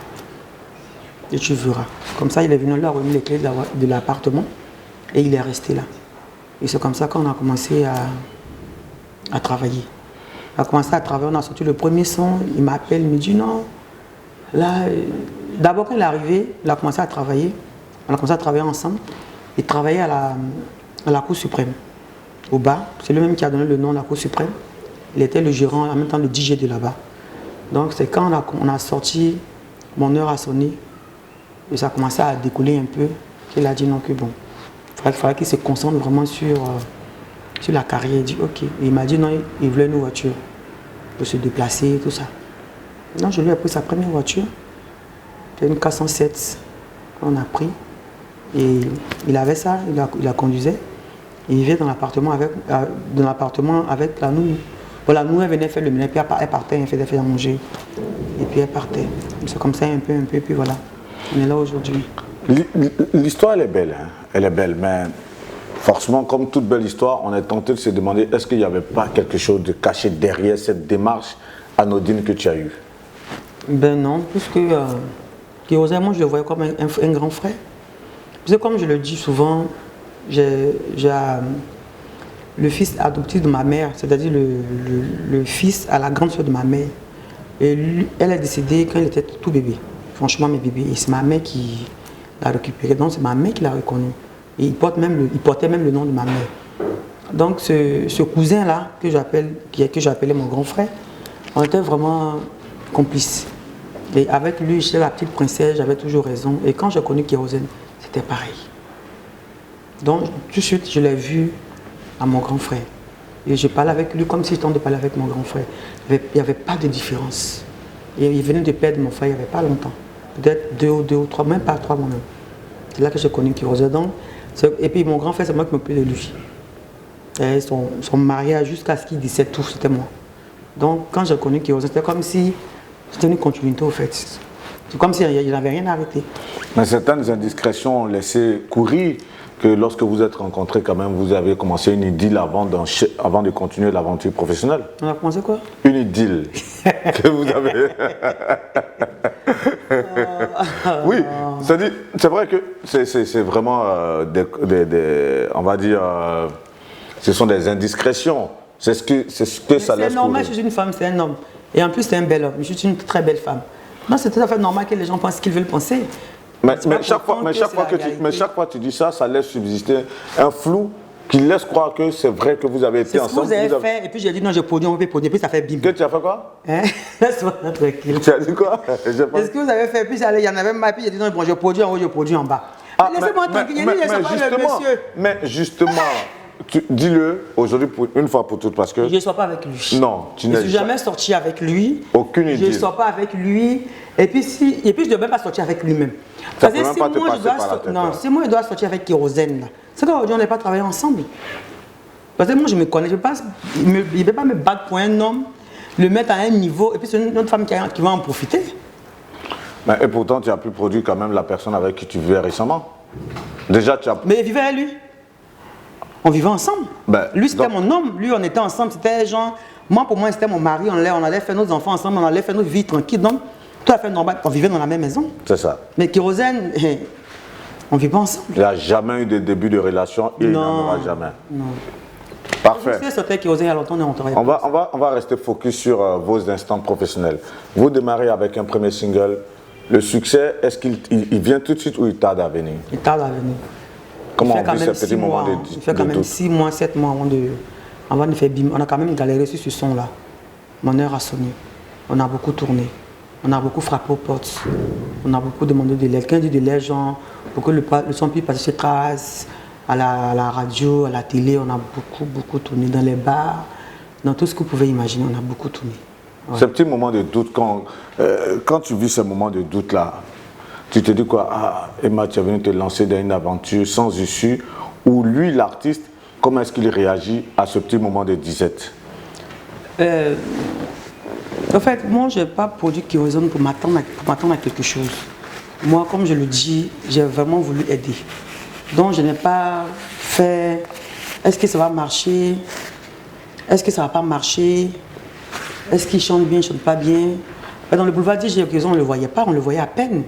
et tu verras. Comme ça, il est venu, il lui a remis les clés de l'appartement et il est resté là. Et c'est comme ça qu'on a commencé à travailler. On a commencé à travailler, on a sorti le premier son, il m'appelle, il me dit non. Là, d'abord quand il est arrivé, il a commencé à travailler. On a commencé à travailler ensemble. Il travaillait à la Cour suprême, au bas. C'est lui-même qui a donné le nom de la Cour suprême. Il était le gérant, en même temps le DJ de là-bas. Donc c'est quand on a sorti, mon heure a sonné, et ça a commencé à découler un peu, qu'il a dit non, que bon, il fallait qu'il se concentre vraiment sur la carrière. Il dit ok. Et il m'a dit non, il voulait une voiture pour se déplacer, tout ça. Donc je lui ai pris sa première voiture, c'était une 407 qu'on a pris. Et il avait ça, il la conduisait. Et il vivait dans l'appartement avec la nounou. Bon, la nounou, elle venait faire le ménage, puis elle partait, elle faisait à manger. Et puis elle partait. C'est comme ça un peu, puis voilà. On est là aujourd'hui. L'histoire, elle est belle, hein. Elle est belle, mais forcément, comme toute belle histoire, on est tenté de se demander est-ce qu'il n'y avait pas quelque chose de caché derrière cette démarche anodine que tu as eue? Ben non, puisque Kérosène, moi je le voyais comme un grand frère. Parce que comme je le dis souvent, j'ai le fils adoptif de ma mère, c'est-à-dire le fils à la grande soeur de ma mère. Et lui, elle est décédée quand il était tout bébé. Franchement, mes bébés. Et c'est ma mère qui l'a récupéré. Donc c'est ma mère qui l'a reconnu. Et il portait même le nom de ma mère. Donc ce cousin-là, que j'appelais mon grand frère, on était vraiment complices. Et avec lui, j'étais la petite princesse, j'avais toujours raison. Et quand j'ai connu Kérosène, c'était pareil. Donc tout de suite, je l'ai vu à mon grand frère. Et je parlais avec lui comme si je tentais de parler avec mon grand frère. Il n'y avait pas de différence. Et il venait de perdre mon frère il n'y avait pas longtemps. Peut-être 2 ou 3, même pas 3 moi-même. C'est là que j'ai connu Kérosène. Et puis mon grand frère, c'est moi qui m'occupais de lui. Et son mariage jusqu'à ce qu'il disait tout, c'était moi. Donc quand j'ai connu Kérosène, c'était comme si c'était une continuité au fait. C'est comme s'il n'avait rien arrêté. Mais certaines indiscrétions ont laissé courir que lorsque vous êtes rencontrés, quand même, vous avez commencé une idylle avant de continuer l'aventure professionnelle. On a commencé quoi? Une idylle que vous avez. Oui, c'est vrai que c'est vraiment on va dire, ce sont des indiscrétions. C'est ce que ça laisse. C'est normal, je suis une femme, c'est un homme. Et en plus, c'est un bel homme. Je suis une très belle femme. Non, c'est tout à fait normal que les gens pensent ce qu'ils veulent penser. Mais chaque fois que tu dis ça, ça laisse subsister un flou qui laisse croire que c'est vrai que vous avez été ensemble. C'est ce que vous avez fait, et puis j'ai dit non, j'ai produit, on peut produire, puis ça fait bim. Que tu as fait quoi? Hein? Laisse-moi tranquille. Tu as dit quoi? C'est ce que vous avez fait, puis il y en avait mal, puis j'ai dit non, bon, je produis en haut, je produis en bas. Laissez-moi tranquille, mais justement, dis-le aujourd'hui une fois pour toutes parce que... Je ne sors pas avec lui. Non, tu n'es Je ne suis jamais sorti avec lui. Aucune idée. Je ne sors pas avec lui. Et puis je ne dois même pas sortir avec lui-même. Ça peut même pas te passer par la tête. Non, si moi je dois sortir avec Kérosène, c'est qu'aujourd'hui on n'est pas travaillé ensemble. Parce que moi je me connais, il ne peut pas me battre pour un homme, le mettre à un niveau, et puis c'est une autre femme qui va en profiter. Et pourtant tu as pu produire quand même la personne avec qui tu vivais récemment. Déjà tu as... Mais il vivait à lui. On vivait ensemble. Lui c'était mon homme, lui on était ensemble, c'était genre... Moi pour moi c'était mon mari, on allait faire nos enfants ensemble, on allait faire notre vie tranquille. Donc tout à fait normal, on vivait dans la même maison. C'est ça. Mais Kérosène, on ne vit pas ensemble. Il n'y a jamais eu de début de relation et il n'en aura jamais. Non. Parfait. Si c'était Kérosène il y a longtemps, on va rester focus sur vos instants professionnels. Vous démarrez avec un premier single. Le succès, est-ce qu'il vient tout de suite ou il tarde à venir? Il tarde à venir. Comment il on fait quand vit même ces petits moments de il fait quand même doute? 6 mois, 7 mois avant de faire bim. On a quand même galéré sur ce son-là. Mon heure a sonné. On a beaucoup tourné. On a beaucoup frappé aux portes. On a beaucoup demandé de l'aide. Quelqu'un dit de l'aide, genre, pour que le son puisse passer sur trace, à la radio, à la télé. On a beaucoup tourné dans les bars, dans tout ce que vous pouvez imaginer. On a beaucoup tourné. Ouais. Ces petits moments de doute, quand tu vis ces moments de doute-là, tu te dis quoi? Ah, Emma, tu es venu te lancer dans une aventure sans issue, ou lui, l'artiste, comment est-ce qu'il réagit à ce petit moment de disette? En fait, moi, je n'ai pas produit Kérosène pour m'attendre à quelque chose. Moi, comme je le dis, j'ai vraiment voulu aider. Donc, je n'ai pas fait, est-ce que ça va marcher? Est-ce que ça ne va pas marcher? Est-ce qu'il chante bien, il ne chante pas bien? Dans le boulevard DJ, on ne le voyait pas, on le voyait à peine.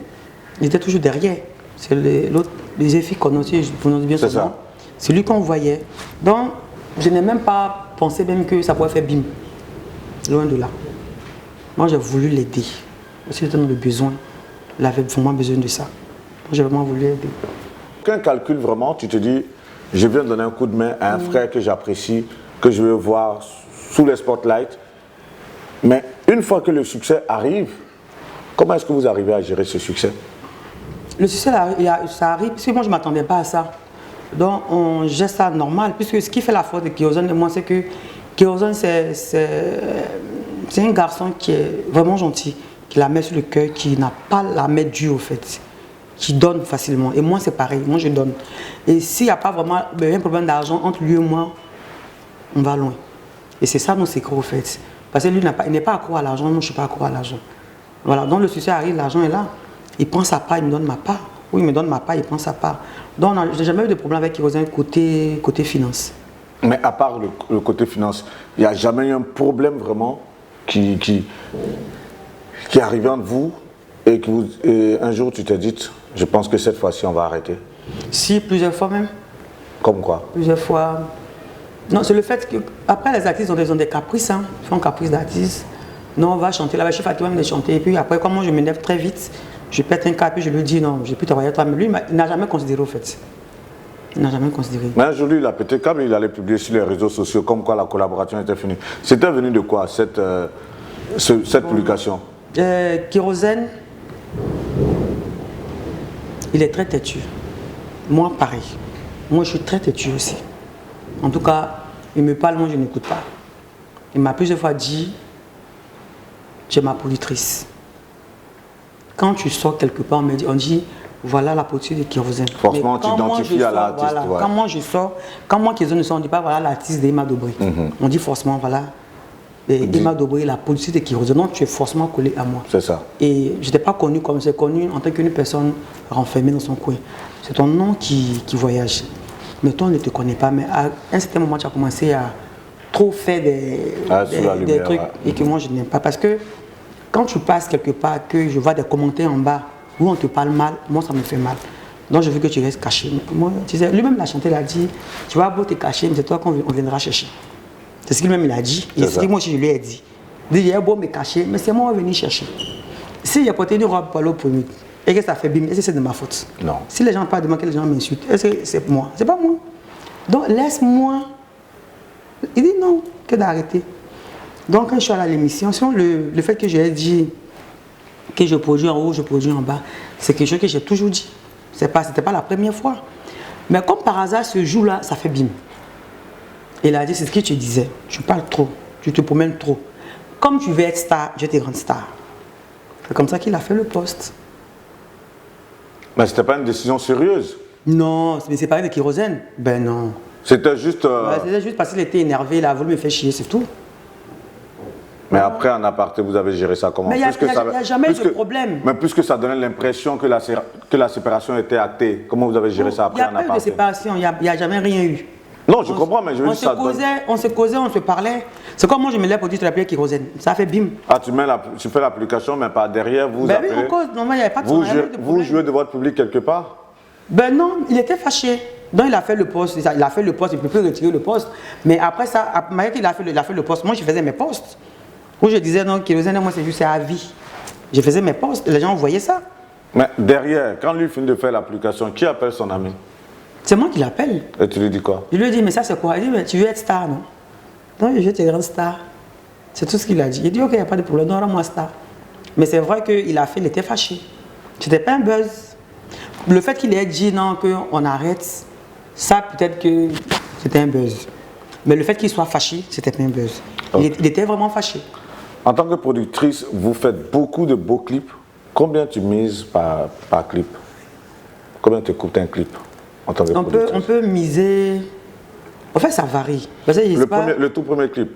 Il était toujours derrière. C'est les effets qu'on a aussi, je prononce bien son nom. C'est lui qu'on voyait. Donc, je n'ai même pas pensé même que ça pourrait faire bim. Loin de là. Moi, j'ai voulu l'aider. Aussi, dans le besoin. Il avait vraiment besoin de ça. J'ai vraiment voulu aider. Qu'un calcul vraiment, tu te dis, je viens de donner un coup de main à un frère que j'apprécie, que je veux voir sous les spotlights. Mais une fois que le succès arrive, comment est-ce que vous arrivez à gérer ce succès? Le succès, ça arrive, parce que moi, je ne m'attendais pas à ça. Donc, on gère ça normal, puisque ce qui fait la force de Kérosène et moi, c'est que Kérosène, c'est un garçon qui est vraiment gentil, qui la met sur le cœur, qui n'a pas la main dure, au fait, qui donne facilement. Et moi, c'est pareil, moi, je donne. Et s'il n'y a pas vraiment un problème d'argent entre lui et moi, on va loin. Et c'est ça nos secrets, au fait. Parce que lui, il n'est pas accro à l'argent, moi, je ne suis pas accro à l'argent. Voilà, donc le succès arrive, l'argent est là. Il prend sa part, il me donne ma part. Oui, il me donne ma part, il prend sa part. Donc, je n'ai jamais eu de problème avec Kérosène côté finance. Mais à part le côté finance, il n'y a jamais eu un problème vraiment qui est arrivé entre vous et un jour tu t'es dit, je pense que cette fois-ci on va arrêter? Si, plusieurs fois même. Comme quoi? Plusieurs fois. Non, c'est le fait que, après les artistes ont des caprices, hein. Ils font caprice d'artistes. Non, on va chanter là, je suis fatigué même de chanter. Et puis après, comme moi je m'énerve très vite, je pète un cap et je lui dis non, je n'ai plus travailler avec toi. Mais lui, il n'a jamais considéré au fait. Il n'a jamais considéré. Mais un jour, lui, il a pété câble, il allait publier sur les réseaux sociaux comme quoi la collaboration était finie. C'était venu de quoi cette publication? Kérosène, il est très têtu. Moi, pareil. Moi, je suis très têtu aussi. En tout cas, il me parle, moi, je n'écoute pas. Il m'a plusieurs fois dit, tu es ma productrice. Quand tu sors quelque part, on dit, voilà la politique de Kérosène. Forcément, tu t'identifies à l'artiste. Voilà, ouais. Quand moi je sors, quand moi Kérosène ne sort, on ne dit pas voilà l'artiste d'Emma Dobré. On dit forcément voilà Emma Dobré, la politique de Kérosène. Donc tu es forcément collé à moi. C'est ça. Et je n'étais pas connu comme c'est connu en tant qu'une personne renfermée dans son coin. C'est ton nom qui voyage. Mais toi, on ne te connaît pas. Mais à un certain moment, tu as commencé à trop faire des trucs et que moi je n'aime pas. Parce que quand tu passes quelque part, que je vois des commentaires en bas, où on te parle mal, moi ça me fait mal. Donc je veux que tu restes caché. Moi, tu sais, lui-même l'a chanté, il a dit, tu vas beau te cacher, mais c'est toi qu'on viendra chercher. C'est ce qu'il même il a dit. Et c'est ce que moi aussi je lui ai dit. Il dit, j'ai beau me cacher, mais c'est moi qui vais venir chercher. Si j'ai porté une robe pour l'eau premier et que ça fait bim, est-ce que c'est de ma faute? Non. Si les gens parlent de moi, que les gens m'insultent, est-ce que c'est moi? C'est pas moi. Donc laisse-moi. Il dit non, que d'arrêter. Donc quand je suis allé à l'émission, le fait que j'ai dit que je produis en haut, je produis en bas, c'est quelque chose que j'ai toujours dit. C'était pas la première fois. Mais comme par hasard, ce jour-là, ça fait bim. Il a dit, c'est ce que tu disais, tu parles trop, tu te promènes trop. Comme tu veux être star, je te rends star. C'est comme ça qu'il a fait le poste. Mais c'était pas une décision sérieuse? Non, mais c'est pareil de Kérosène. Ben non. C'était juste... C'était juste parce qu'il était énervé, il a voulu me faire chier, c'est tout. Mais après, en aparté, vous avez géré ça comment? Mais il n'y a jamais eu de problème. Mais puisque ça donnait l'impression que la séparation était actée, comment vous avez géré ça après en aparté? Il n'y a pas eu de séparation, il n'y a jamais rien eu. Non, je comprends, mais je veux dire ça. On se causait, on se parlait. C'est comme moi, je me lève pour dire que tu l'appelles Kérosène. Ça fait bim. Ah, tu fais l'application, mais par derrière, vous Ben appelez. oui, on cause. Non, il n'y avait pas de problème. Vous jouez de votre public quelque part? Ben non, il était fâché. Donc il a fait le poste, il a fait le poste, il ne peut plus retirer le poste. Mais après ça, malgré qu'il a fait le poste, moi je faisais mes postes. Où je disais non, Kérosène, moi c'est juste à vie. Je faisais mes postes, les gens voyaient ça. Mais derrière, quand lui finit de faire l'application, qui appelle son ami? C'est moi qui l'appelle. Et tu lui dis quoi? Je lui ai dit, mais ça c'est quoi? Il dit, mais tu veux être star, non? Non, je veux être grande star. C'est tout ce qu'il a dit. Il dit, ok, il n'y a pas de problème, non, rends-moi star. Mais c'est vrai qu'il a fait, il était fâché. C'était pas un buzz. Le fait qu'il ait dit non, qu'on arrête, ça peut-être que c'était un buzz. Mais le fait qu'il soit fâché, c'était pas un buzz. Okay. Il était vraiment fâché. En tant que productrice, vous faites beaucoup de beaux clips. Combien tu mises par clip? Combien te coûte un clip en tant que productrice? On peut miser. En fait, ça varie. Parce que le tout premier clip?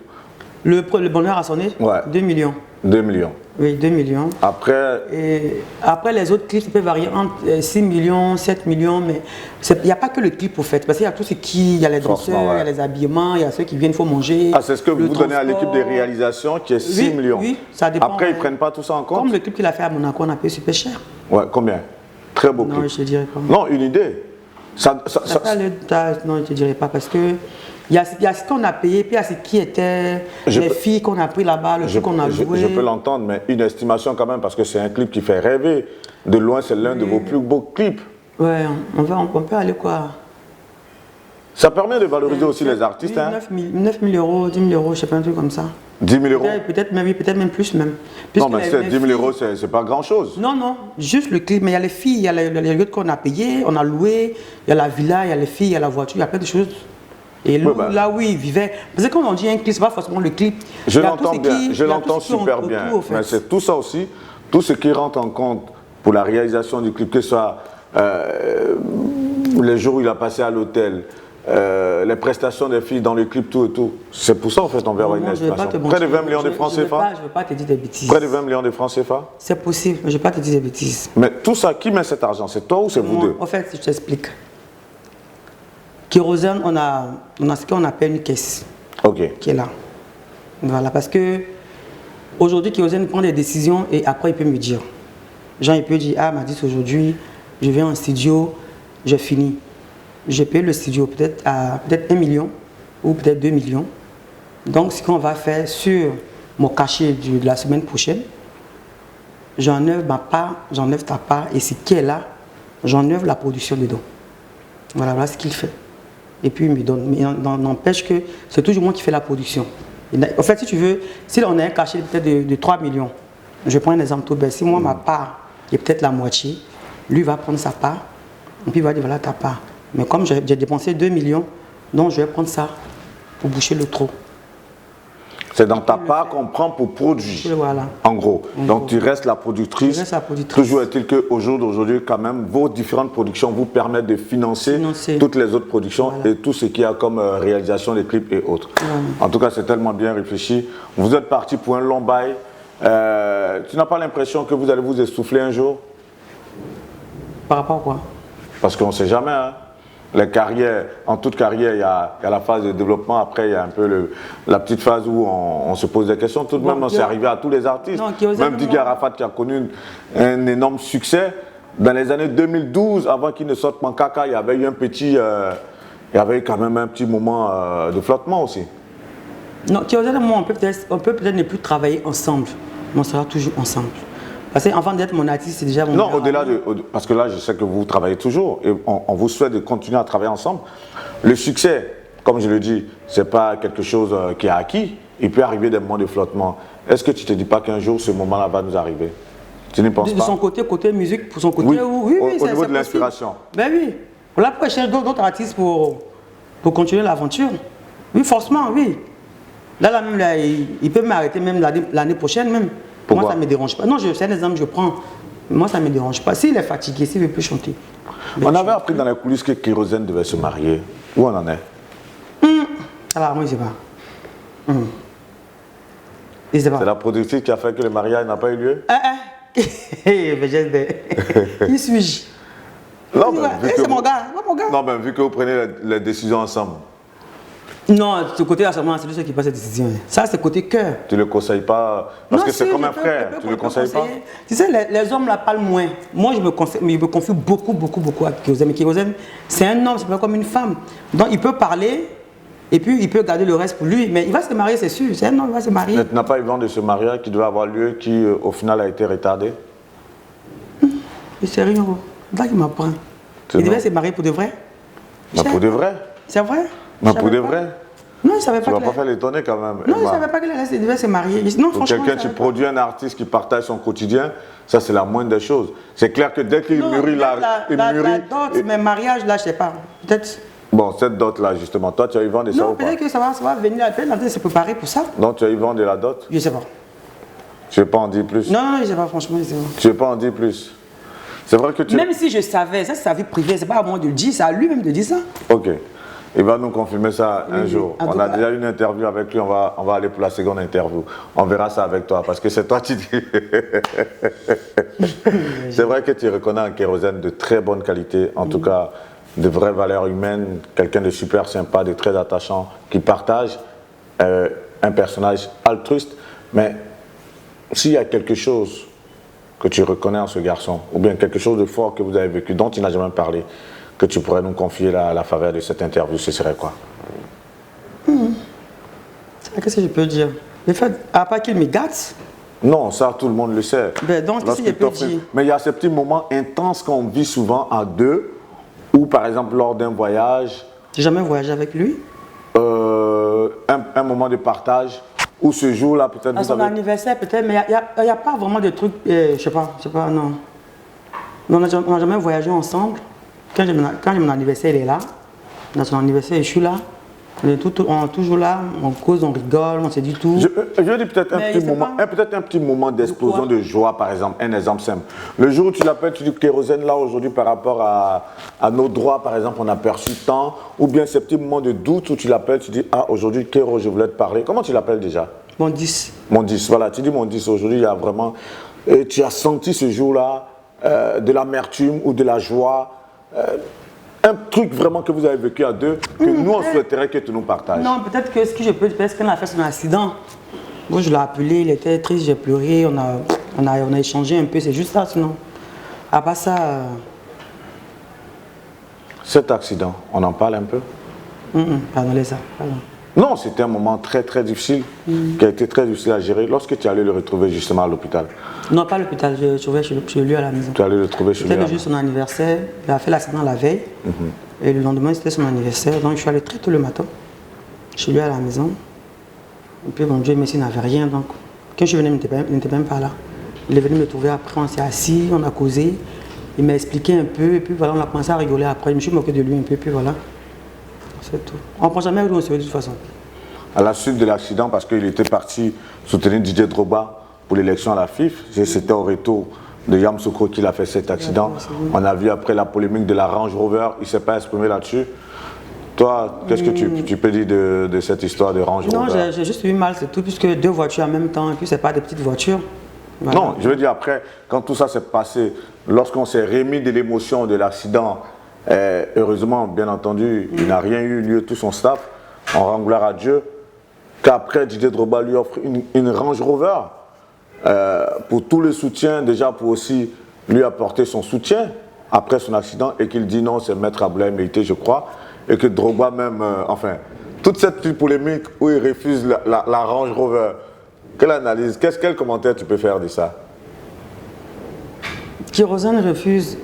Le bonheur a sonné? Ouais. 2 millions. 2 millions. Oui, 2 millions. Après, les autres clips peuvent varier entre 6 millions, 7 millions, mais il n'y a pas que le clip au fait. Parce qu'il y a tout ce qui, il y a les danseurs, il y a les habillements, il y a ceux qui viennent, il faut manger. Ah, c'est ce que vous donnez à l'équipe de réalisation qui est 6 millions. Oui, ça dépend. Après, ils ne prennent pas tout ça en compte? Comme le clip qu'il a fait à Monaco, on a payé super cher. Ouais, combien? Très beau clip. Non, je ne te dirais pas. Non, une idée. Non, je ne te dirais pas parce que il y a ce qu'on a payé, puis il y a ce qui était les filles qu'on a pris là-bas, le truc qu'on a joué. Je peux l'entendre, mais une estimation quand même, parce que c'est un clip qui fait rêver. De loin, c'est l'un de vos plus beaux clips. Ouais, on peut aller quoi. Ça permet de valoriser aussi les artistes. 9 000 euros, 10 000 euros, je ne sais pas, un truc comme ça. 10 000 euros? Peut-être même plus même. Non, mais 10 000 euros, c'est pas grand-chose. Non, non, juste le clip. Mais il y a les filles, il y a les lieux qu'on a payés, on a loué, il y a la villa, il y a les filles, il y a la voiture, il y a plein de choses. Et là où ils vivaient, parce que quand on dit un clip, c'est pas forcément le clip. Je l'entends bien, je l'entends super bien. Mais c'est tout ça aussi, tout ce qui rentre en compte pour la réalisation du clip, que ce soit les jours où il a passé à l'hôtel, les prestations des filles dans le clip, tout et tout. C'est pour ça en fait on verra une estimation. Près de 20 millions de francs CFA. Je ne veux pas te dire des bêtises. Près de 20 millions de francs CFA. C'est possible, mais je ne vais pas te dire des bêtises. Mais tout ça, qui met cet argent? C'est toi ou c'est vous deux? En fait, je t'explique. Kérosène, on a ce qu'on appelle une caisse qui est là. Voilà, parce que aujourd'hui, Kérosène prend des décisions et après il peut me dire. Jean, il peut dire, ah, m'a dit aujourd'hui, je viens en studio, j'ai fini. J'ai payé le studio peut-être 1 million ou peut-être 2 millions. Donc, ce qu'on va faire sur mon cachet de la semaine prochaine, j'enlève ma part, j'enlève ta part et ce qui est là, j'enlève la production dedans. Voilà ce qu'il fait. Et puis il me donne. Mais n'empêche que c'est toujours moi qui fais la production. En fait, si tu veux, si on a un cachet peut-être de 3 millions, je prends un exemple tout bête. Si moi, ma part est peut-être la moitié, lui va prendre sa part, et puis il va dire voilà ta part. Mais comme j'ai dépensé 2 millions, donc je vais prendre ça pour boucher le trou. C'est dans ta part qu'on prend pour produire, voilà. En gros. Donc tu restes la productrice. Je reste la productrice. Toujours est-il qu'au jour d'aujourd'hui, quand même, vos différentes productions vous permettent de financer toutes les autres productions et tout ce qu'il y a comme réalisation des clips et autres. En tout cas, c'est tellement bien réfléchi. Vous êtes parti pour un long bail. Tu n'as pas l'impression que vous allez vous essouffler un jour? Par rapport à quoi? Parce qu'on ne sait jamais, hein. Les carrières, en toute carrière, il y a la phase de développement. Après, il y a un peu la petite phase où on se pose des questions. Tout de même, c'est arrivé à tous les artistes. Même Didier Arafat qui a connu un énorme succès. Dans les années 2012, avant qu'il ne sorte Pankaka, il y avait eu il y avait quand même un petit moment de flottement aussi. Non, Kérosène et moi, on peut peut-être ne plus travailler ensemble, mais on sera toujours ensemble. Parce qu'avant d'être mon artiste, c'est déjà mon... Non, au-delà de... Parce que là, je sais que vous travaillez toujours et on vous souhaite de continuer à travailler ensemble. Le succès, comme je le dis, ce n'est pas quelque chose qui est acquis. Il peut arriver des moments de flottement. Est-ce que tu ne te dis pas qu'un jour, ce moment-là va nous arriver? Tu n'y penses pas? De son côté musique, pour son côté... Oui, oui, au niveau de l'inspiration. Ben oui. Là, pour chercher d'autres artistes pour continuer l'aventure. Oui, forcément, oui. Là, il peut m'arrêter même l'année prochaine même. Pourquoi? Moi, ça ne me dérange pas. Non, c'est un exemple que je prends. Moi, ça ne me dérange pas. S'il est fatigué, s'il ne veut plus chanter. On avait appris dans les coulisses que Kérosène devait se marier. Où on en est? Alors, moi, je ne sais pas. C'est la productrice qui a fait que le mariage n'a pas eu lieu? Qui suis-je? C'est mon gars. Non, mais vu que vous prenez les décisions ensemble. Non, ce côté seulement, c'est lui qui passe cette décision. Ça, c'est côté cœur. Tu ne le conseilles pas? Parce que c'est comme un frère. Tu ne le conseilles pas? Tu sais, les hommes la parlent moins. Moi, je me confie beaucoup à Kérosène. Mais Kérosène, c'est un homme, c'est pas comme une femme. Donc, il peut parler et puis il peut garder le reste pour lui. Mais il va se marier, c'est sûr. C'est un homme, il va se marier. Mais tu n'as pas eu vent de ce mariage qui devait avoir lieu, qui au final a été retardé? C'est sérieux. Là, il m'apprend. Il devait se marier pour de vrai? Mais pour de vrai. C'est vrai? Mais pour de vrai. Non, je ne savais pas. Tu ne vas pas faire l'étonner quand même. Non, je ne savais pas que les devait se marier. Non, pour quelqu'un qui produit un artiste qui partage son quotidien, ça c'est la moindre des choses. C'est clair que dès qu'il mûrit la dot, mais mariage là, je ne sais pas. Peut-être. Bon, cette dot là justement, toi tu as eu vent de ça ou pas? Non, peut-être que ça va venir, peut-être la dot se préparer pour ça. Donc tu as eu vent de la dot? Je ne sais pas. Je ne vais pas en dire plus. Non, je ne sais pas, franchement, je sais pas. Je ne vais pas en dire plus. C'est vrai que tu... Même si je savais, ça c'est sa vie privée, c'est pas à moi de le dire, c'est à lui-même de dire ça. Ok. Il va nous confirmer ça un jour. On a déjà eu une interview avec lui, on va aller pour la seconde interview. On verra ça avec toi, parce que c'est toi qui dis. C'est vrai que tu reconnais un Kérosène de très bonne qualité, en tout cas de vraies valeurs humaines, quelqu'un de super sympa, de très attachant, qui partage un personnage altruiste. Mais s'il y a quelque chose que tu reconnais en ce garçon, ou bien quelque chose de fort que vous avez vécu, dont il n'a jamais parlé, que tu pourrais nous confier à la faveur de cette interview, ce serait quoi? Qu'est-ce que je peux dire? Le fait, à part qu'il me gâte. Non, ça tout le monde le sait. Ben donc, qu'est-ce que je peux dire? Mais il y a ces petits moments intenses qu'on vit souvent à deux, ou par exemple lors d'un voyage. J'ai jamais voyagé avec lui. Un moment de partage, ou ce jour-là peut-être... À son anniversaire peut-être, mais il n'y a pas vraiment de trucs, je sais pas, non. On n'a jamais voyagé ensemble. Quand j'ai mon anniversaire, il est là. Dans son anniversaire, je suis là. On est toujours là, on cause, on rigole, on se dit tout. Je veux dire peut-être un petit moment d'explosion de joie, par exemple. Un exemple simple. Le jour où tu l'appelles, tu dis Kérosène, là aujourd'hui par rapport à nos droits, par exemple, on a perçu tant. Ou bien ces petits moments de doute où tu l'appelles, tu dis ah aujourd'hui Kéro, je voulais te parler. Comment tu l'appelles déjà? Mon 10. Mon 10, voilà, tu dis mon 10 aujourd'hui, il y a vraiment. Et tu as senti ce jour-là de l'amertume ou de la joie. Un truc vraiment que vous avez vécu à deux, que nous on souhaiterait que tu nous partages. Non, peut-être que ce que je peux dire, c'est qu'on a fait son accident. Moi je l'ai appelé, il était triste, j'ai pleuré, on a échangé un peu, c'est juste ça sinon. À part ça. Cet accident, on en parle un peu? Pardon, laisse ça. Pardon. Non, c'était un moment très très difficile, qui a été très difficile à gérer. Lorsque tu allais le retrouver justement à l'hôpital? Non, pas à l'hôpital, je le trouvais chez lui à la maison. Tu allais le trouver chez lui? C'était juste son anniversaire, il a fait l'accident la veille, et le lendemain c'était son anniversaire, donc je suis allé très tôt le matin, chez lui à la maison. Et puis mon Dieu merci, il n'avait rien, donc quand je suis venu, il n'était même pas là. Il est venu me trouver après, on s'est assis, on a causé, il m'a expliqué un peu, et puis voilà, on a commencé à rigoler après, je me suis moqué de lui un peu, et puis voilà. C'est tout. On ne prend jamais où on se veut de toute façon. À la suite de l'accident, parce qu'il était parti soutenir Didier Drogba pour l'élection à la FIF, c'était au retour de Yamoussoukro qu'il a fait cet accident. On a vu après la polémique de la Range Rover, il ne s'est pas exprimé là-dessus. Toi, qu'est-ce que tu peux dire de cette histoire de Range Rover? Non, j'ai juste eu mal, c'est tout, puisque deux voitures en même temps, et puis ce n'est pas des petites voitures. Voilà. Non, je veux dire après, quand tout ça s'est passé, lorsqu'on s'est remis de l'émotion de l'accident, heureusement, bien entendu, il n'a rien eu lieu, tout son staff, on rend gloire à Dieu, qu'après Didier Drogba lui offre une Range Rover pour tout le soutien, déjà pour aussi lui apporter son soutien après son accident, et qu'il dit non, c'est Maître Abdoulaye Meïté, je crois, et que Drogba même, enfin, toute cette petite polémique où il refuse la Range Rover, quelle analyse, quel commentaire tu peux faire de ça? Kérosène refuse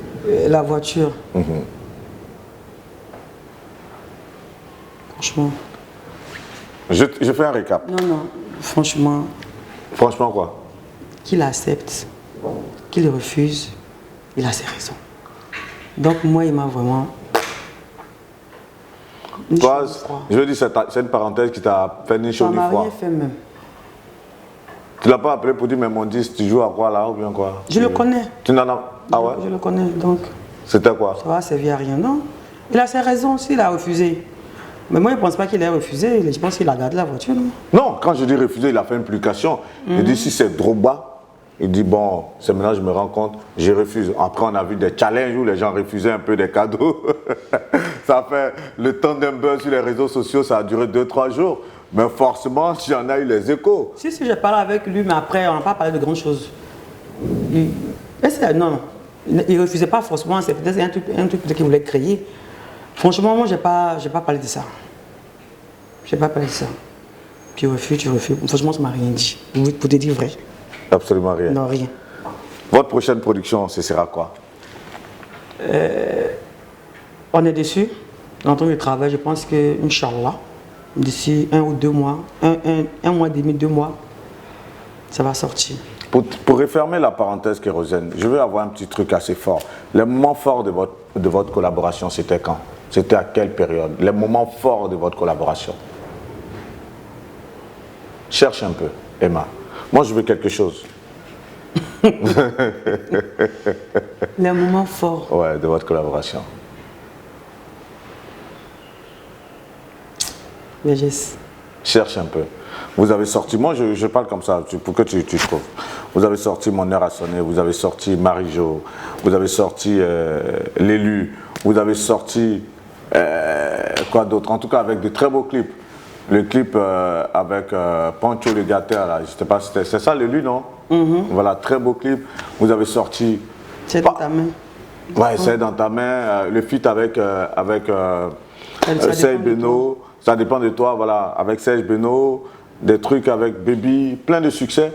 la voiture. Franchement. Je fais un récap. Non, franchement. Franchement quoi? Qu'il accepte, qu'il refuse, il a ses raisons. Donc moi, il m'a vraiment... Toi, je veux dire, c'est une parenthèse qui t'a fait ni chaud ni froid. Ça m'a rien fait même. Tu l'as pas appelé pour dire, mais mon 10, tu joues à quoi là ou bien quoi? Je le connais. Tu n'en as... Ah ouais? Je le connais, donc... C'était quoi? Ça va servir à rien, non? Il a ses raisons aussi, il a refusé. Mais moi, je ne pense pas qu'il ait refusé, je pense qu'il a gardé la voiture, non? Non, quand je dis refusé, il a fait une implication. Il dit, si c'est Drogba, il dit, bon, c'est maintenant je me rends compte, je refuse. Après, on a vu des challenges où les gens refusaient un peu des cadeaux. Ça fait le temps d'un buzz sur les réseaux sociaux, ça a duré 2-3 jours. Mais forcément, j'en ai eu les échos. Si, j'ai parlé avec lui, mais après, on n'a pas parlé de grandes choses. Non, il ne refusait pas forcément, c'est peut-être un truc qu'il voulait créer. Franchement, moi, je n'ai pas parlé de ça. Je n'ai pas parlé de ça. Tu refuses. Franchement, ça ne m'a rien dit. Pour te dire vrai. Absolument rien. Non, rien. Votre prochaine production, ce sera quoi? On est dessus. dans ton travail, je pense que, Inch'Allah, d'ici 1 ou 2 mois, un mois et demi, 2 mois, ça va sortir. Pour refermer la parenthèse Kérosène, je veux avoir un petit truc assez fort. Le moment fort de votre collaboration, c'était quand? C'était à quelle période? Les moments forts de votre collaboration. Cherche un peu, Emma. Moi, je veux quelque chose. Les moments forts. Ouais, de votre collaboration. Cherche un peu. Vous avez sorti, moi je parle comme ça, pour que tu trouves. Vous avez sorti Mon heure a sonné, vous avez sorti Marie-Jo, vous avez sorti L'élu, vous avez sorti quoi d'autre? En tout cas avec de très beaux clips. Le clip avec Pancho le gâteur, là, je sais pas, c'est ça L'élu, non? Voilà, très beau clip. Vous avez sorti... C'est dans ta main. Ouais, c'est dans ta main. Le feat avec Serge Beno, ça dépend de toi, voilà. Avec Serge Beno, des trucs avec Baby, plein de succès.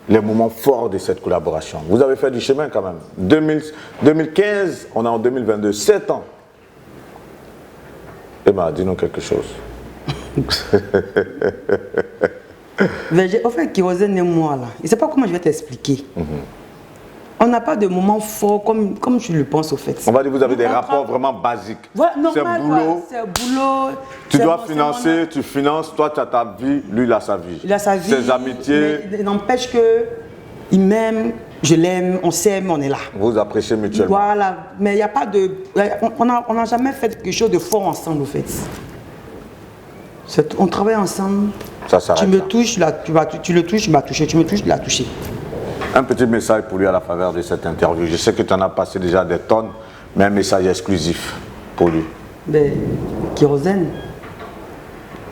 Les moments forts de cette collaboration. Vous avez fait du chemin quand même. 2015, on est en 2022, 7 ans. Emma, dis-nous quelque chose. En fait, Kérosène et moi, là, je ne sais pas comment je vais t'expliquer. On n'a pas de moment fort comme je le pense au fait. On va dire que vous avez des rapports vraiment basiques. Voilà, normal, c'est un boulot. Tu dois financer, tu finances, toi tu as ta vie, lui il a sa vie. Il a sa vie. Ses amitiés. Mais n'empêche qu'il m'aime, je l'aime, on s'aime, on est là. Vous appréciez mutuellement. Voilà, mais il n'y a pas de... On n'a jamais fait quelque chose de fort ensemble au fait. On travaille ensemble. Ça s'arrête. Tu me touches, tu le touches, tu m'as touché. Tu me touches, tu l'as touché. Un petit message pour lui à la faveur de cette interview. Je sais que tu en as passé déjà des tonnes, mais un message exclusif pour lui. Ben, Kérosène,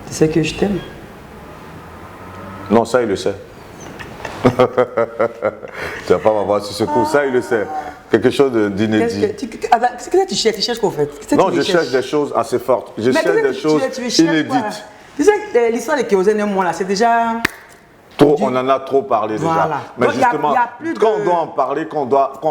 tu sais que je t'aime. Non, ça il le sait. Tu vas pas m'avoir sur ce coup, ça il le sait. Quelque chose d'inédit. Qu'est-ce que tu cherches? Tu cherches quoi en fait? Non, je cherche des choses assez fortes. Je cherche des choses inédites. Tu sais, l'histoire de Kérosène et moi là, c'est déjà... On en a trop parlé déjà. Voilà. Mais donc, justement, quand on doit en parler, il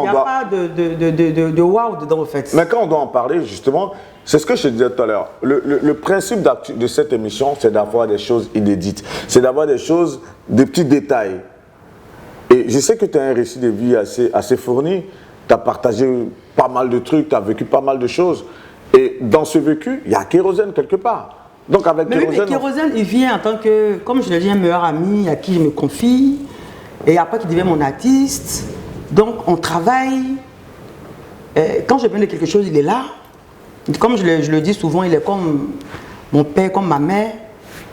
n'y a pas de wow dedans, en fait. Mais quand on doit en parler, justement, c'est ce que je te disais tout à l'heure. Le principe de cette émission, c'est d'avoir des choses inédites. C'est d'avoir des choses, des petits détails. Et je sais que tu as un récit de vie assez fourni. Tu as partagé pas mal de trucs, tu as vécu pas mal de choses. Et dans ce vécu, il y a Kérosène quelque part. Donc avec Kérosène, Kérosène, il vient en tant que, comme je l'ai dit, un meilleur ami à qui je me confie. Et après, qui devient mon artiste. Donc, on travaille. Quand je besoin de quelque chose, il est là. Comme je le dis souvent, il est comme mon père, comme ma mère.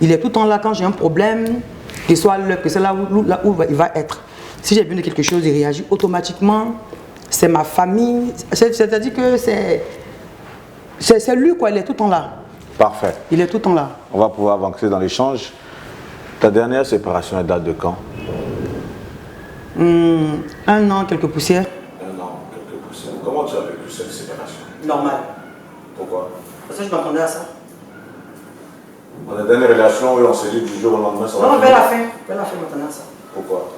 Il est tout le temps là quand j'ai un problème, que ce soit là où il va être. Si j'ai besoin de quelque chose, il réagit automatiquement. C'est ma famille. C'est-à-dire que c'est lui, quoi. Il est tout le temps là. Parfait. Il est tout le temps là. On va pouvoir avancer dans l'échange. Ta dernière séparation, elle date de quand? 1 an, quelques poussières. 1 an, quelques poussières. Comment tu as vécu cette séparation? Normal. Pourquoi? Parce que je m'attendais à ça. On a dans une relation où on s'est dit du jour au lendemain, ça va. Non, vers la fin, je m'attendais à ça. Pourquoi?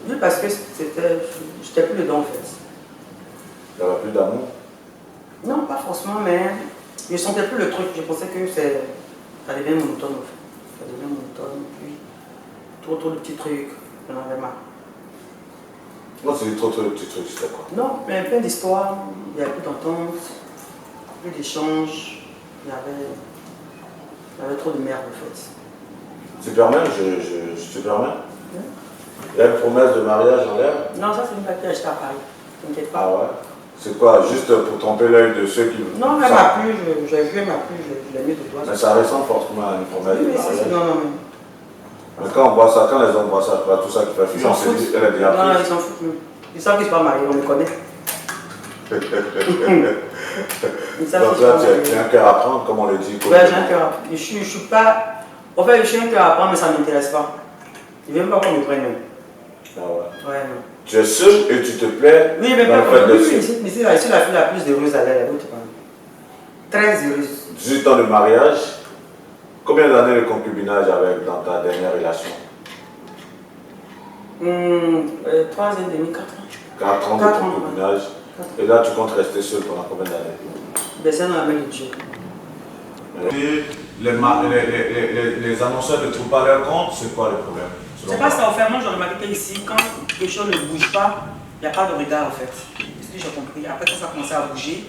Oui, parce que j'étais plus dedans en fait. Il n'y avait plus d'amour? Non, pas forcément, mais je ne sentais plus le truc. Je pensais que ça devient monotone en fait. Ça devient monotone, puis trop de petits trucs. J'en avais marre. Non, c'est trop de petits trucs, c'était quoi? Non, mais plein d'histoires, il n'y avait plus d'entente, plus d'échanges, il y avait trop de merde en fait. Tu permets? Je te permets? Oui. Il y a une promesse de mariage en l'air? Non, ça c'est une papier acheté à Paris, t'inquiète pas. Ah ouais? C'est quoi? Juste pour tromper l'œil de ceux qui... Non, elle m'a plu, j'ai vu, elle m'a plu, je l'ai mis de doigt. Mais ça ressemble forcément à une promesse de mariage. Non. Mais quand on voit ça, quand les hommes voient ça, tout ça qui fait fusion, on se dit, elle est déjà prise. Non, ils s'en foutent. Ils savent qu'ils ne sont pas mariés, on les connaît. Donc là, tu as un cœur à prendre, comme on le dit. Oui, j'ai un cœur à prendre. Je suis pas... En fait, je suis un cœur à prendre, mais ça ne m'intéresse pas. Je ne veux même pas qu'on me prenne. Ah ouais? Ouais, non. Tu es seul et tu te plais? Oui, mais pas comme oui, ici, la fille la plus heureuse à l'air, très heureuse. 18 ans de mariage. Combien d'années de concubinage avec dans ta dernière relation? 3 ans et demi, 4 ans. 4 ans de concubinage. Et là, tu comptes rester seul pendant combien d'années? Ben, c'est dans la main de Dieu. Et les annonceurs ne trouvent pas leur compte, c'est quoi le problème? C'est pas ça, en fait, moi j'ai remarqué qu'ici, quand quelque chose ne bouge pas, il n'y a pas de regard en fait. C'est ce que j'ai compris. Après quand ça a commencé à bouger,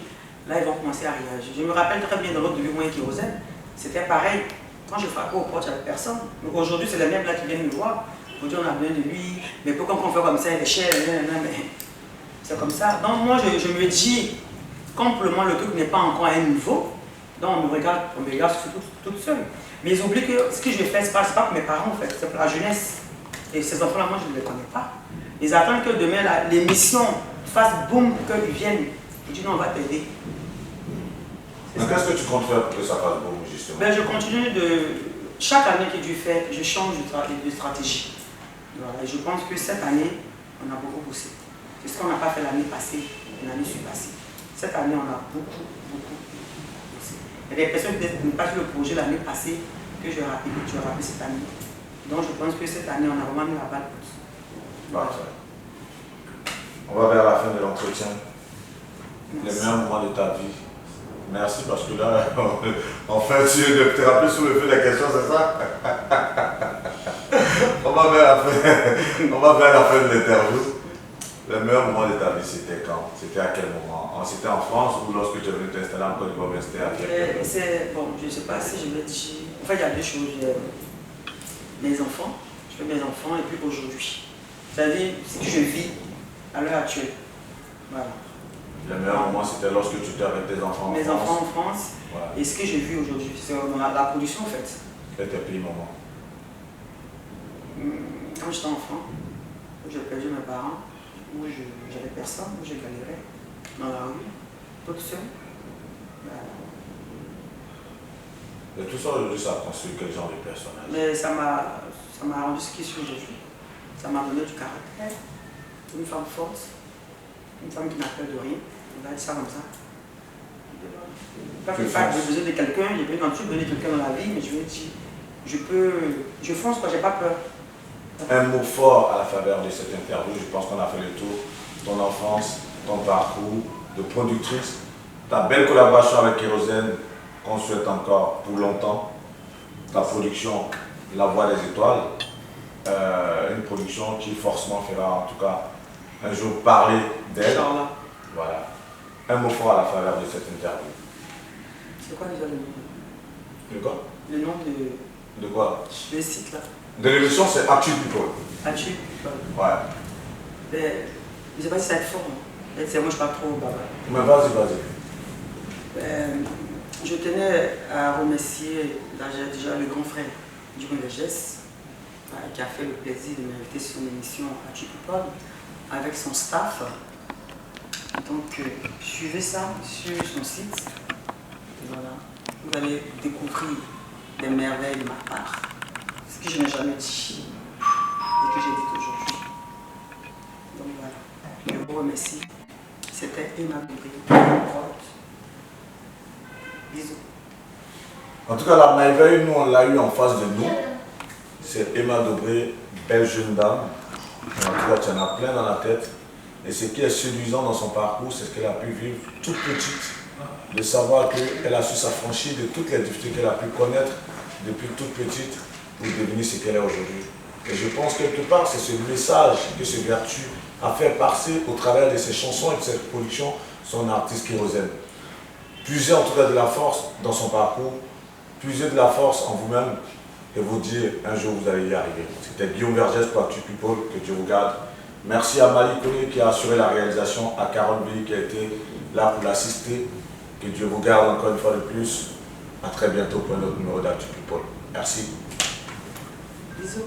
là ils vont commencer à réagir. Je me rappelle très bien dans l'autre début moyen kérosène, c'était pareil. Quand je frappais aux portes, il n'y avait personne. Donc aujourd'hui, c'est les mêmes là qui viennent me voir. Aujourd'hui, on a besoin de lui. Mais pourquoi on fait comme ça, il est cher, mais c'est comme ça. Donc moi, je me dis, comme pour le moment, le truc n'est pas encore à un niveau, donc on me regarde toute seule. Mais ils oublient que ce que je fais, ce n'est pas pour mes parents, en fait, c'est pour la jeunesse. Et ces enfants-là, moi, je ne les connais pas. Ils attendent que demain, l'émission fasse boum, qu'ils viennent. Je dis non, on va t'aider. Qu'est-ce que tu comptes faire pour que ça fasse boum, justement? Ben, je continue de... Chaque année que Dieu fait, je change de stratégie. Voilà. Et je pense que cette année, on a beaucoup bossé. C'est ce qu'on n'a pas fait l'année passée, l'année passée. Cette année, on a beaucoup bossé. Il y a des personnes qui n'ont pas fait le projet l'année passée que je rappelle cette année. Donc je pense que cette année, on a vraiment mis la balle haute. Parfait. On va vers la fin de l'entretien. Les meilleurs moments de ta vie. Merci parce que là, enfin, tu es de te rappeler sur le feu de la question, c'est ça? On va vers la fin de l'interview. Le meilleur moment de ta vie, c'était quand? C'était à quel moment? C'était en France ou lorsque tu es venu t'installer en Côte d'Ivoire? C'était à quel moment? Bon, je ne sais pas si je vais dire... En fait, il y a deux choses. Mes enfants, je fais mes enfants et puis aujourd'hui. C'est-à-dire ce que je vis à l'heure actuelle. Voilà. Le meilleur moment, c'était lorsque tu étais avec tes enfants en France. Mes enfants en France. Voilà. Et ce que j'ai vu aujourd'hui, c'est la production en fait. Quel était le pire moment? Quand j'étais enfant, où j'ai perdu mes parents, où j'avais personne, où j'ai galéré dans la rue, toute seule. Et tout ça aujourd'hui, ça a construit quel genre de personnage? Mais ça m'a rendu ce qui suis aujourd'hui. Ça m'a donné du caractère, une femme forte, une femme qui n'a peur de rien. On va dire ça comme ça. Pas que j'ai besoin de quelqu'un, j'ai besoin de donner quelqu'un dans la vie, mais je me dis, je fonce quand j'ai pas peur. Un mot fort à la faveur de cette interview, je pense qu'on a fait le tour. Ton enfance, ton parcours de productrice, ta belle collaboration avec Kérosène, qu'on souhaite encore pour longtemps. Ta production, La Voix des Étoiles, une production qui forcément fera en tout cas un jour parler d'elle. Voilà. Un mot fort à la faveur de cette interview. C'est quoi déjà le nom? De quoi? Le nom de... De quoi? Le site là. De l'émission, c'est Actu People. Actu People. Ouais. Mais, je ne sais pas si ça va être fort. Moi, je ne suis pas trop bavard. Mais vas-y. Je tenais à remercier déjà le grand frère du Vergès, qui a fait le plaisir de m'inviter sur une émission Actu People avec son staff. Donc, suivez ça sur son site. Voilà. Vous allez découvrir des merveilles de ma part. Ce que je n'ai jamais dit et que j'ai dit aujourd'hui. Donc voilà. Je vous remercie. C'était Emma Dobré. Bisous. En tout cas, la merveille, nous, on l'a eu en face de nous. C'est Emma Dobré, belle jeune dame. En tout cas, tu en as plein dans la tête. Et ce qui est séduisant dans son parcours, c'est ce qu'elle a pu vivre toute petite. De savoir qu'elle a su s'affranchir de toutes les difficultés qu'elle a pu connaître depuis toute petite pour devenir ce qu'elle est aujourd'hui. Et je pense quelque part, c'est ce message que ce Vertu a fait passer au travers de ses chansons et de ses productions, son artiste Kérosène. Puisez en tout cas de la force dans son parcours, puisez de la force en vous-même et vous dire un jour vous allez y arriver. C'était Guillaume Vergès pour Actu People, que Dieu vous garde. Merci à Mali Koné qui a assuré la réalisation, à Carole Billy qui a été là pour l'assister. Que Dieu vous garde encore une fois de plus. À très bientôt pour un autre numéro d'Actu People. Merci. Bisous.